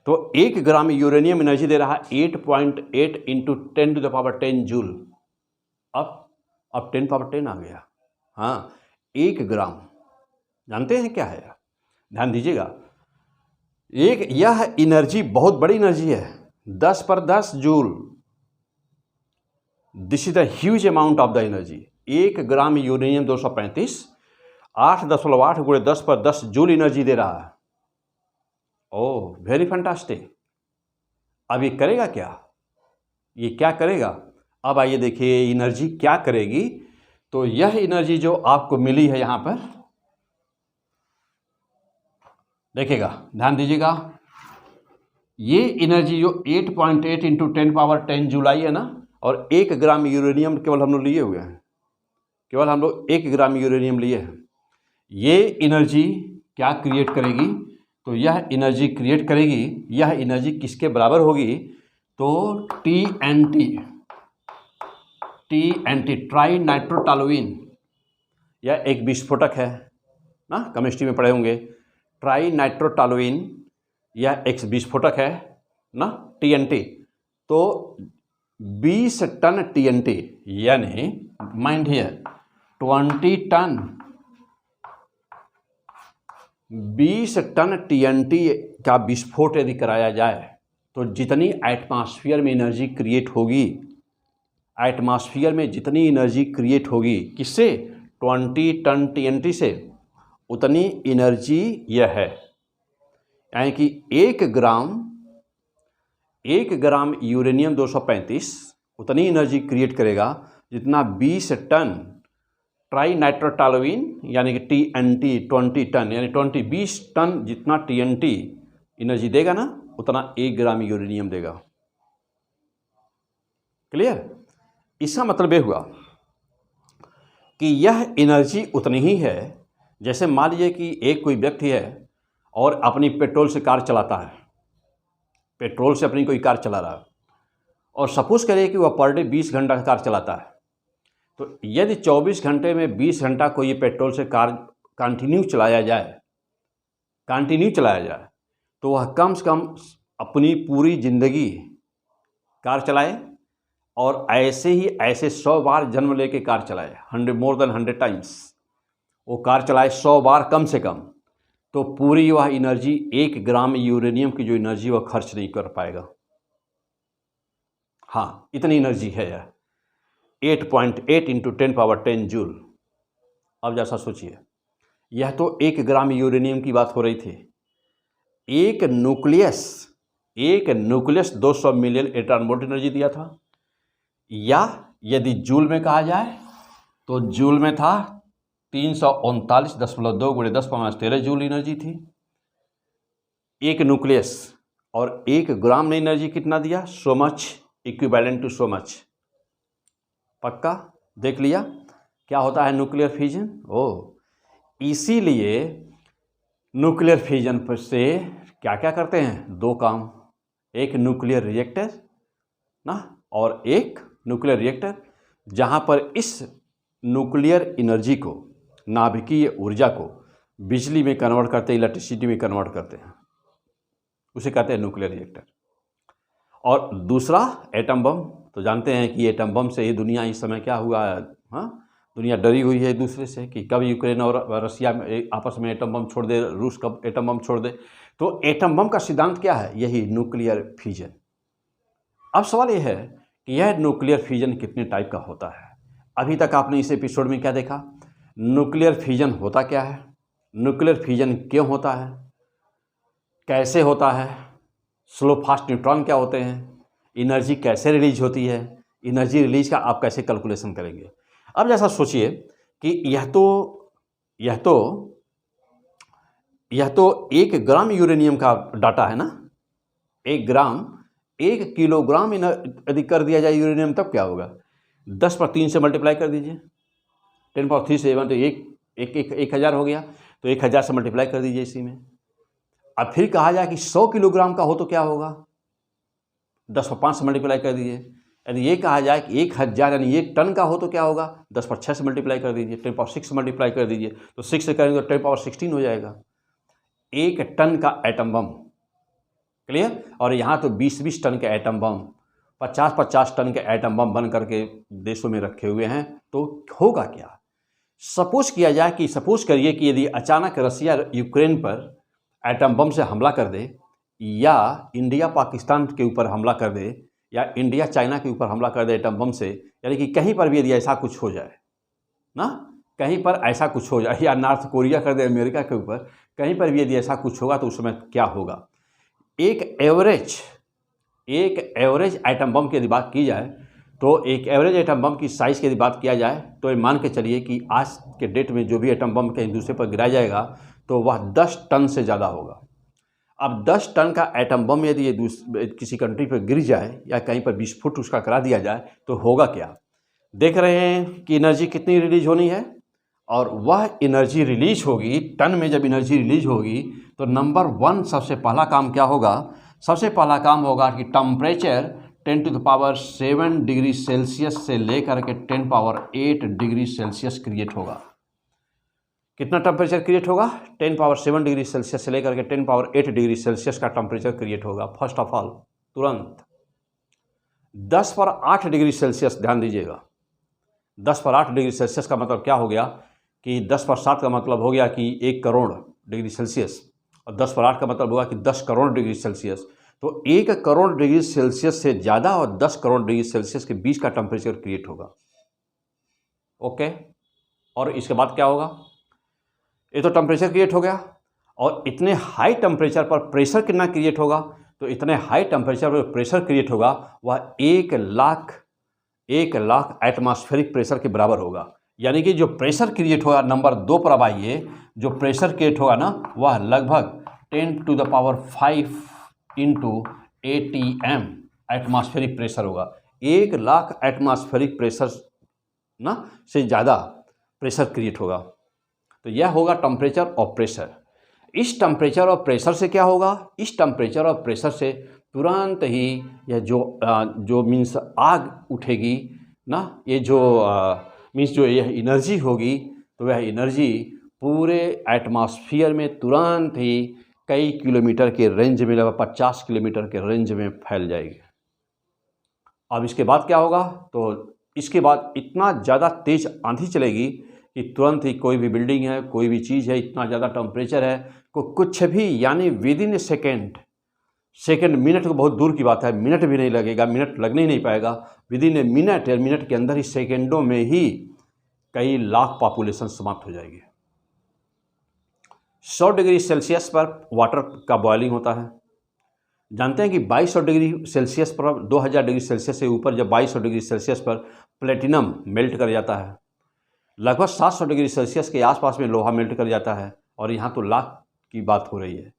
तो 1 ग्राम यूरेनियम एनर्जी दे रहा है 8.8 इंटू 10⁻10 जूल। अब 10⁻10 आ गया। हाँ, 1 ग्राम जानते हैं क्या है, ध्यान दीजिएगा। यह एनर्जी बहुत बड़ी एनर्जी है, 10/10 joule. This is the huge amount of the energy. 1 gram uranium 235 8.8 गुणे 10/10 जूल एनर्जी दे रहा है। Oh very fantastic. अब ये करेगा क्या, ये क्या करेगा। अब आइए देखिए एनर्जी क्या करेगी। तो यह एनर्जी जो आपको मिली है यहाँ पर, देखिएगा, ध्यान दीजिएगा, ये एनर्जी जो 8.8 इंटू 10⁻10 जूल आई है ना, और 1 ग्राम यूरेनियम केवल हम लोग लिए हुए हैं, केवल हम लोग 1 ग्राम यूरेनियम लिए हैं। ये एनर्जी क्या क्रिएट करेगी, तो यह एनर्जी क्रिएट करेगी, यह एनर्जी किसके बराबर होगी, तो TNT ट्राई नाइट्रोटॉलुइन। यह एक विस्फोटक है ना, केमिस्ट्री में पढ़े होंगे, ट्राई नाइट्रोटॉलुइन, यह एक विस्फोटक है ना, TNT। तो 20 टन TNT, यानी mind here 20 ton 20 ton TNT का विस्फोट यदि कराया जाए तो जितनी एटमॉस्फेयर में एनर्जी क्रिएट होगी, एटमॉस्फेयर में जितनी एनर्जी क्रिएट होगी किससे, 20 टन TNT से, उतनी एनर्जी यह है, यानी कि 1 ग्राम यूरेनियम 235 उतनी एनर्जी क्रिएट करेगा जितना 20 टन ट्राई नाइट्रोटॉलुइन यानी कि TNT 20 टन, यानी 20 टन जितना TNT एनर्जी देगा ना, उतना 1 ग्राम यूरेनियम देगा। क्लियर? इसका मतलब यह हुआ कि यह एनर्जी उतनी ही है, जैसे मान लीजिए कि एक कोई व्यक्ति है और अपनी पेट्रोल से कार चलाता है, पेट्रोल से अपनी कोई कार चला रहा है, और सपोज करिए कि वह पर डे 20 घंटा कार चलाता है, तो यदि 24 घंटे में 20 घंटा को ये पेट्रोल से कार कंटिन्यू चलाया जाए, तो वह कम से कम अपनी पूरी ज़िंदगी कार चलाए, और ऐसे 100 बार जन्म लेके कार चलाए, 100 टाइम्स वो कार चलाए 100 बार कम से कम, तो पूरी वह एनर्जी 1 ग्राम यूरेनियम की जो एनर्जी वह खर्च नहीं कर पाएगा। हाँ, इतनी एनर्जी है यह, 8.8 × 10⁻10 जूल। अब जैसा सोचिए, यह तो 1 ग्राम यूरेनियम की बात हो रही थी। एक nucleus 200 million electron volt energy दिया था, या यदि जूल में कहा जाए तो जूल में था 339.2 × 10⁻13 जूल एनर्जी थी एक न्यूक्लियस, और 1 ग्राम ने एनर्जी कितना दिया, so much, equivalent to so much. पक्का देख लिया क्या होता है न्यूक्लियर फिजन। इसीलिए न्यूक्लियर फिजन पर से क्या क्या करते हैं, 2 काम, एक न्यूक्लियर रिएक्टर ना, और एक न्यूक्लियर रिएक्टर जहाँ पर इस न्यूक्लियर एनर्जी को, नाभिकीय ऊर्जा को बिजली में कन्वर्ट करते हैं, इलेक्ट्रिसिटी में कन्वर्ट करते हैं, उसे कहते हैं न्यूक्लियर रिएक्टर। और दूसरा एटम बम, तो जानते हैं कि एटम बम से ये दुनिया इस समय क्या हुआ है, हाँ, दुनिया डरी हुई है एक दूसरे से कि कब यूक्रेन और रसिया में आपस में एटम बम छोड़ दे, रूस कब एटम बम छोड़ दे। तो एटम बम का सिद्धांत क्या है, यही न्यूक्लियर फिजन। अब सवाल ये है कि यह न्यूक्लियर फिजन कितने टाइप का होता है। अभी तक आपने इस एपिसोड में क्या देखा, न्यूक्लियर फिजन होता क्या है, न्यूक्लियर फिजन क्यों होता है, कैसे होता है, स्लो फास्ट न्यूट्रॉन क्या होते हैं, एनर्जी कैसे रिलीज होती है, एनर्जी रिलीज का आप कैसे कैलकुलेशन करेंगे। अब जैसा सोचिए कि यह तो 1 ग्राम यूरेनियम का डाटा है ना, 1 ग्राम, 1 किलोग्राम यदि कर दिया जाए यूरेनियम तब क्या होगा, 10/3 से मल्टीप्लाई कर दीजिए, 10⁻3 से 1 तो 1000 हो गया, तो 1000 से मल्टीप्लाई कर दीजिए इसी में। अब फिर कहा जाए कि 100 किलोग्राम का हो तो क्या होगा, 10/5 से मल्टीप्लाई कर दीजिए। यदि ये कहा जाए कि 1000 यानी 1 टन का हो तो क्या होगा, 10/6 से मल्टीप्लाई कर दीजिए, 10⁻6 से मल्टीप्लाई कर दीजिए, तो 6 से करेंगे तो 10⁻16 हो जाएगा, 1 टन का एटम बम। क्लियर? और यहाँ तो 20-20 टन के एटम बम, 50-50 टन के एटम बम बन करके देशों में रखे हुए हैं। तो होगा क्या, सपोज करिए कि यदि अचानक रसिया यूक्रेन पर एटम बम से हमला कर दे, या इंडिया पाकिस्तान के ऊपर हमला कर दे, या इंडिया चाइना के ऊपर हमला कर दे एटम बम से, यानी कि कहीं पर भी यदि ऐसा कुछ हो जाए ना, कहीं पर ऐसा कुछ हो जाए, या नॉर्थ कोरिया कर दे अमेरिका के ऊपर, कहीं पर भी यदि ऐसा कुछ होगा तो उस समय क्या होगा। एक एवरेज एटम बम की यदि बात की जाए, तो एक एवरेज एटम बम की साइज़ की यदि बात किया जाए, तो ये मान के चलिए कि आज के डेट में जो भी एटम बम कहीं दूसरे पर गिराया जाएगा तो वह 10 टन से ज़्यादा होगा। अब 10 टन का एटम बम यदि ये किसी कंट्री पर गिर जाए, या कहीं पर विस्फोट उसका करा दिया जाए, तो होगा क्या। देख रहे हैं कि एनर्जी कितनी रिलीज होनी है, और वह एनर्जी रिलीज होगी, टन में जब एनर्जी रिलीज होगी तो नंबर 1 सबसे पहला काम क्या होगा, सबसे पहला काम होगा कि टेम्परेचर 10⁻7 डिग्री सेल्सियस से लेकर के 10⁸ डिग्री सेल्सियस क्रिएट होगा। कितना टेम्परेचर क्रिएट होगा, 10⁻7 डिग्री सेल्सियस से लेकर के 10⁸ डिग्री सेल्सियस का टेम्परेचर क्रिएट होगा। फर्स्ट ऑफ ऑल तुरंत 10⁸ डिग्री सेल्सियस, ध्यान दीजिएगा, 10⁸ डिग्री सेल्सियस का मतलब क्या हो गया कि 10⁻7 का मतलब हो गया कि 1 करोड़, डिग्री सेल्सियस, और 10 पर 8 का मतलब होगा कि 10 करोड़ डिग्री सेल्सियस। तो 1 करोड़ डिग्री सेल्सियस से ज़्यादा और 10 करोड़ डिग्री सेल्सियस के बीच का टेम्परेचर क्रिएट होगा। ओके, और इसके बाद क्या होगा? ये तो टेम्परेचर क्रिएट हो गया, और इतने हाई टेम्परेचर पर प्रेशर कितना क्रिएट होगा? तो इतने हाई टेम्परेचर पर प्रेशर क्रिएट होगा वह 1 लाख एटमॉस्फेरिक प्रेशर के बराबर होगा। यानी कि जो प्रेशर क्रिएट होगा, नंबर 2 पर अब आइए, जो प्रेशर क्रिएट होगा ना, वह लगभग 10⁵ इंटू ATM एटमॉस्फेरिक प्रेशर होगा। 1 लाख एटमॉस्फेरिक प्रेशर ना से ज़्यादा प्रेशर क्रिएट होगा। तो यह होगा टेम्परेचर और प्रेशर। इस टेम्परेचर और प्रेशर से क्या होगा? इस टेम्परेचर और प्रेशर से तुरंत ही यह जो मीन्स आग उठेगी ना, ये जो मीन्स जो यह एनर्जी होगी, तो वह एनर्जी पूरे एटमॉस्फेयर में तुरंत ही कई किलोमीटर के रेंज में, लगभग 50 किलोमीटर के रेंज में फैल जाएगी। अब इसके बाद क्या होगा? तो इसके बाद इतना ज़्यादा तेज़ आंधी चलेगी कि तुरंत ही कोई भी बिल्डिंग है, कोई भी चीज़ है, इतना ज़्यादा टेम्परेचर है को कुछ भी, यानी with in A second, minute तो बहुत दूर की बात है, मिनट भी नहीं लगेगा, मिनट लगने ही नहीं पाएगा, विद इन ए मिनट या मिनट के अंदर ही, सेकेंडों में ही कई लाख पॉपुलेशन समाप्त हो जाएगी। 100 डिग्री सेल्सियस पर वाटर का बॉइलिंग होता है। जानते हैं कि 2200 डिग्री सेल्सियस पर, 2000 डिग्री सेल्सियस से ऊपर जब 2200 डिग्री सेल्सियस पर प्लेटिनम मेल्ट कर जाता है, लगभग 700 डिग्री सेल्सियस के आसपास में लोहा मेल्ट कर जाता है, और यहाँ तो लाख की बात हो रही है।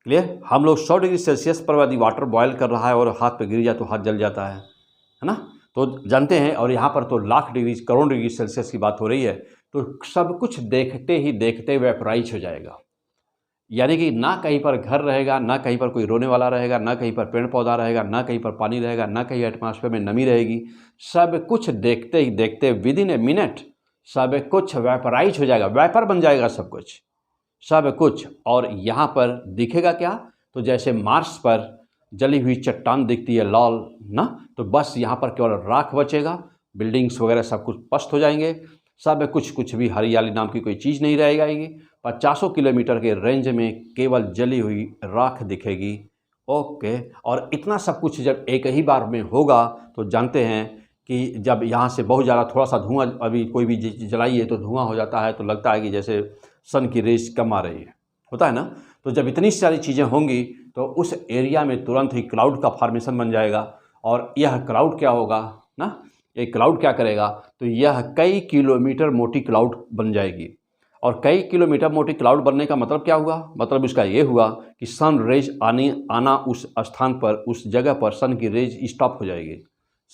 क्लियर? हम लोग 100 डिग्री सेल्सियस पर यदि वाटर बॉयल कर रहा है और हाथ पे गिर जाए तो हाथ जल जाता है ना? तो जानते हैं, और यहाँ पर तो lakh degree, crore degree Celsius की बात हो रही है, तो सब कुछ देखते ही देखते वेपराइज हो जाएगा। यानी कि ना कहीं पर घर रहेगा, ना कहीं पर कोई रोने वाला रहेगा, ना कहीं पर पेड़ पौधा रहेगा, ना कहीं पर पानी रहेगा, ना कहीं एटमॉस्फेयर में नमी रहेगी। सब कुछ देखते ही देखते विद इन ए मिनट सब कुछ वेपराइज हो जाएगा, वेपर बन जाएगा सब कुछ, सब कुछ। और यहाँ पर दिखेगा क्या? तो जैसे मार्स पर जली हुई चट्टान दिखती है लाल ना, तो बस यहाँ पर केवल राख बचेगा, बिल्डिंग्स वगैरह सब कुछ पस्त हो जाएंगे, सब कुछ भी हरियाली नाम की कोई चीज़ नहीं रह जाएगी। 50 किलोमीटर के रेंज में केवल जली हुई राख दिखेगी। ओके, और इतना सब कुछ जब एक ही बार में होगा तो जानते हैं कि जब यहाँ से बहुत ज़्यादा थोड़ा सा धुआं, अभी कोई भी चीज़ जलाइए तो धुआं हो जाता है, तो लगता है कि जैसे सन की रेज कम आ रही है, होता है ना? तो जब इतनी सारी चीज़ें होंगी तो उस एरिया में तुरंत ही क्लाउड का फॉर्मेशन बन जाएगा, और यह क्लाउड क्या होगा ना, ये क्लाउड क्या करेगा? तो यह कई किलोमीटर मोटी क्लाउड बन जाएगी। और कई किलोमीटर मोटी क्लाउड बनने का मतलब क्या हुआ? मतलब इसका ये हुआ कि सन रेज आना उस स्थान पर, उस जगह पर सन की रेज स्टॉप हो जाएगी,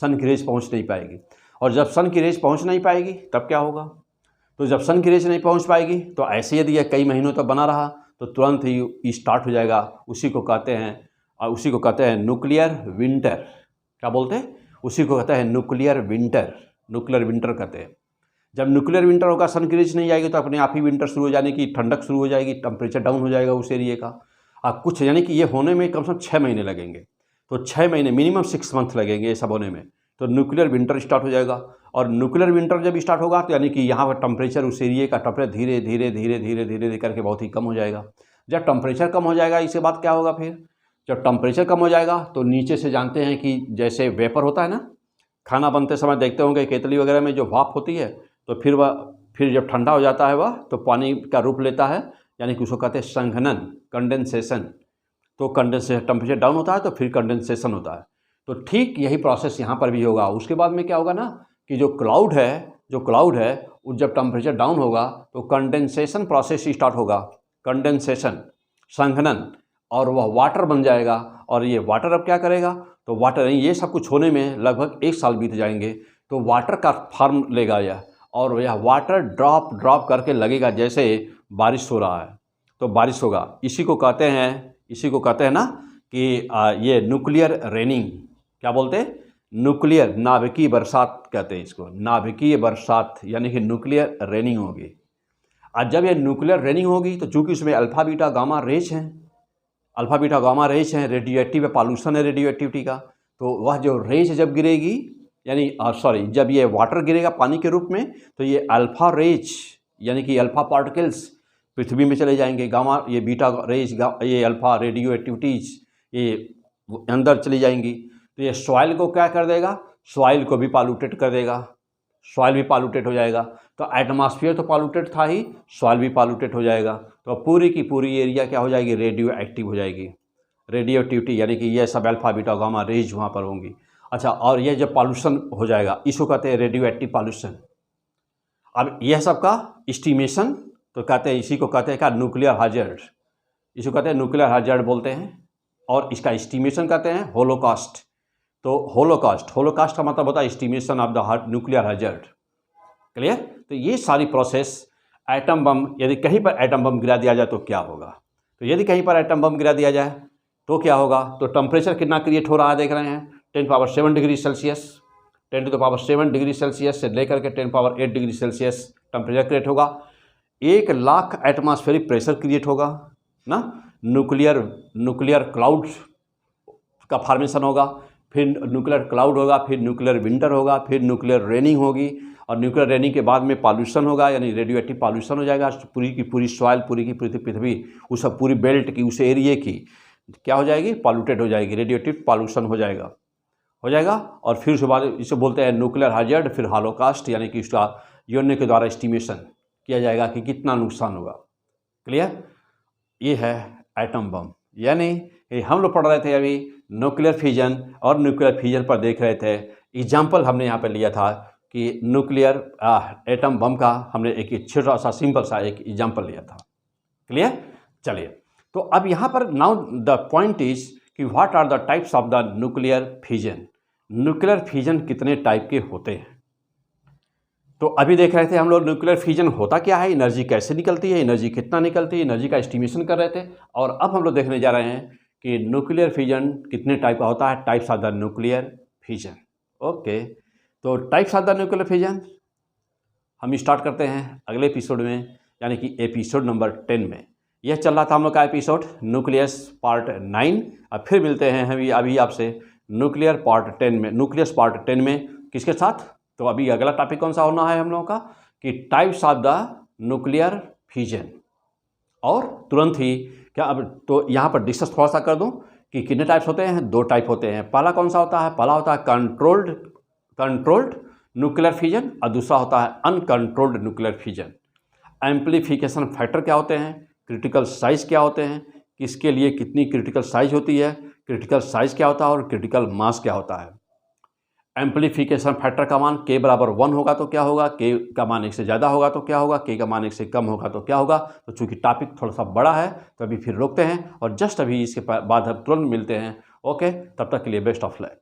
सन की रेज पहुंच नहीं पाएगी। और जब सन की रेज पहुंच नहीं पाएगी तब क्या होगा? तो जब सन की रेज नहीं पहुंच पाएगी तो ऐसे यदि यह कई महीनों तक बना रहा तो तुरंत ही स्टार्ट हो जाएगा। उसी को कहते हैं न्यूक्लियर विंटर। क्या बोलते हैं? उसी को कहते हैं न्यूक्लियर विंटर, न्यूक्लियर विंटर कहते हैं। जब न्यूक्लियर विंटर होगा, सन की रेज नहीं आएगी तो अपने आप ही विंटर शुरू हो जाने की, ठंडक शुरू हो जाएगी, टेम्परेचर डाउन हो जाएगा उस एरिया का। कुछ यानी कि ये होने में कम से कम 6 महीने लगेंगे, तो 6 महीने मिनिमम 6 मंथ लगेंगे ये सब होने में। तो न्यूक्लियर विंटर स्टार्ट हो जाएगा, और न्यूक्लियर विंटर जब स्टार्ट होगा तो यानी कि यहाँ पर टेम्परेचर, उस एरिया का टेम्परेचर धीरे धीरे धीरे धीरे धीरे धीरे करके बहुत ही कम हो जाएगा। जब टेम्परेचर कम हो जाएगा, इसके बाद क्या होगा? फिर जब टेम्परेचर कम हो जाएगा तो नीचे से जानते हैं कि जैसे वेपर होता है ना, खाना बनते समय देखते होंगे केतली वगैरह में जो भाप होती है, तो फिर जब ठंडा हो जाता है वह तो पानी का रूप लेता है, यानी कि उसको कहते हैं संघनन, कंडेंसेशन। तो कंडेंसेशन, टेम्परेचर डाउन होता है तो फिर कंडेंसेशन होता है। तो ठीक यही प्रोसेस यहाँ पर भी होगा। उसके बाद में क्या होगा ना कि जो क्लाउड है वो जब टेम्परेचर डाउन होगा तो कंडेंसेशन प्रोसेस स्टार्ट होगा, कंडेंसेशन, संघनन, और वह वाटर बन जाएगा। और ये वाटर अब क्या करेगा? तो वाटर, ये सब कुछ होने में लगभग 1 साल बीत जाएंगे। तो वाटर का फॉर्म लेगा यह, और यह वाटर ड्रॉप करके लगेगा जैसे बारिश हो रहा है, तो बारिश होगा। इसी को कहते हैं ना कि ये न्यूक्लियर रेनिंग। क्या बोलते हैं? न्यूक्लियर, नाभिकीय बरसात कहते हैं इसको, नाभिकीय बरसात, यानी कि न्यूक्लियर रेनिंग होगी। और जब ये न्यूक्लियर रेनिंग होगी तो चूंकि उसमें अल्फा बीटा गामा रेज हैं, रेडियो एक्टिव पॉल्यूशन है रेडियो एक्टिविटी का, तो वह जो रेज जब गिरेगी, यानी जब ये वाटर गिरेगा पानी के रूप में, तो ये अल्फा रेज यानी कि अल्फा पार्टिकल्स पृथ्वी में चले जाएंगे, गामा ये बीटा रेज, ये अल्फा रेडियो एक्टिविटीज़ ये अंदर चली जाएंगी। तो ये सॉइल को क्या कर देगा, सॉइल को भी पॉल्यूटेड कर देगा, सॉइल भी पॉल्यूटेड हो जाएगा। तो एटमॉस्फेयर तो पॉल्यूटेड था ही, सॉइल भी पॉल्यूटेड हो जाएगा। तो पूरी की पूरी एरिया क्या हो जाएगी, रेडियो एक्टिव हो जाएगी। रेडियो एक्टिविटी यानी कि ये सब अल्फा बीटा गामा रेज वहाँ पर होंगी। अच्छा, और ये जब पॉल्यूशन हो जाएगा इसको कहते हैं रेडियो एक्टिव पॉल्यूशन। अब यह सब का एस्टिमेशन तो कहते हैं, इसी को कहते हैं क्या, न्यूक्लियर हैजर्ड, इसको कहते हैं न्यूक्लियर हैजर्ड बोलते हैं। और इसका एस्टिमेशन कहते हैं होलोकॉस्ट। तो होलोकॉस्ट का मतलब होता है estimation of the nuclear hazard. Clear. तो ये सारी प्रोसेस, एटम बम, यदि कहीं पर एटम बम गिरा दिया जाए तो क्या होगा, तो यदि कहीं पर एटम बम गिरा दिया जाए तो क्या होगा, तो टेम्परेचर कितना क्रिएट हो रहा है देख रहे हैं, 10⁻7 डिग्री सेल्सियस, 10⁻7 डिग्री सेल्सियस से लेकर के 10⁻8 डिग्री सेल्सियस टेम्परेचर क्रिएट होगा। 1 लाख एटमॉस्फेरिक प्रेशर क्रिएट होगा ना, न्यूक्लियर क्लाउड का फॉर्मेशन होगा, फिर न्यूक्लियर क्लाउड होगा, फिर न्यूक्लियर विंटर होगा, फिर न्यूक्लियर रेनिंग होगी, और न्यूक्लियर रेनिंग के बाद में पॉल्यूशन होगा, यानी रेडियो एक्टिव पॉल्यूशन हो जाएगा। पूरी की पूरी सॉइल, पूरी की पूरी पृथ्वी, उस पूरी बेल्ट की, उस एरिए की क्या हो जाएगी, पॉल्यूटेड हो जाएगी, रेडियो एक्टिव पॉल्यूशन हो जाएगा। और फिर उसके बाद इसे बोलते हैं न्यूक्लियर हैजर्ड, फिर हॉलोकॉस्ट, यानी कि उसका यूएन के द्वारा एस्टिमेशन किया जाएगा कि कितना नुकसान होगा। क्लियर। ये है एटम बम, यानी हम लोग पढ़ रहे थे अभी न्यूक्लियर फिजन, और न्यूक्लियर फिजन पर देख रहे थे एग्जाम्पल हमने यहाँ पर लिया था कि न्यूक्लियर एटम बम का हमने एक छोटा सा सिंपल सा एक एग्जाम्पल लिया था। क्लियर। चलिए, तो अब यहाँ पर नाउ द पॉइंट इज कि what are the types of the nuclear fission. Nuclear fission कितने टाइप के होते हैं, तो अभी देख रहे थे हम लोग न्यूक्लियर फिजन होता क्या है, एनर्जी कैसे निकलती है, एनर्जी कितना निकलती है, एनर्जी का एस्टिमेशन कर रहे थे। और अब हम लोग देखने जा रहे हैं कि न्यूक्लियर फिजन कितने टाइप का होता है, types of the nuclear fission. Okay, तो types of the nuclear fission हम स्टार्ट करते हैं अगले एपिसोड में, यानी कि एपिसोड नंबर 10 में। यह चल रहा था हम लोग का एपिसोड न्यूक्लियस पार्ट 9। अब फिर मिलते हैं हम अभी आपसे न्यूक्लियर पार्ट 10 में, न्यूक्लियस पार्ट 10 में किसके साथ। तो अभी अगला टॉपिक कौन सा होना है हम लोगों का, कि types of the nuclear fission. और तुरंत ही क्या, अब तो यहाँ पर डिस्कस थोड़ा सा कर दूँ कि कितने टाइप्स होते हैं। 2 टाइप होते हैं। पहला कौन सा होता है, पहला होता है कंट्रोल्ड न्यूक्लियर फिजन, और दूसरा होता है uncontrolled nuclear fission. Amplification factor क्या होते हैं, क्रिटिकल साइज क्या होते हैं, किसके लिए कितनी क्रिटिकल साइज होती है, क्रिटिकल साइज क्या होता है, और क्रिटिकल मास क्या होता है। एम्प्लीफिकेशन फैक्टर का मान k बराबर 1 होगा तो क्या होगा, k का मान 1 से ज़्यादा होगा तो क्या होगा, k का मान 1 से कम होगा तो क्या होगा। तो चूंकि टॉपिक थोड़ा सा बड़ा है तो अभी फिर रोकते हैं, और जस्ट अभी इसके बाद हम तुरंत मिलते हैं। ओके, तब तक के लिए बेस्ट ऑफ लक।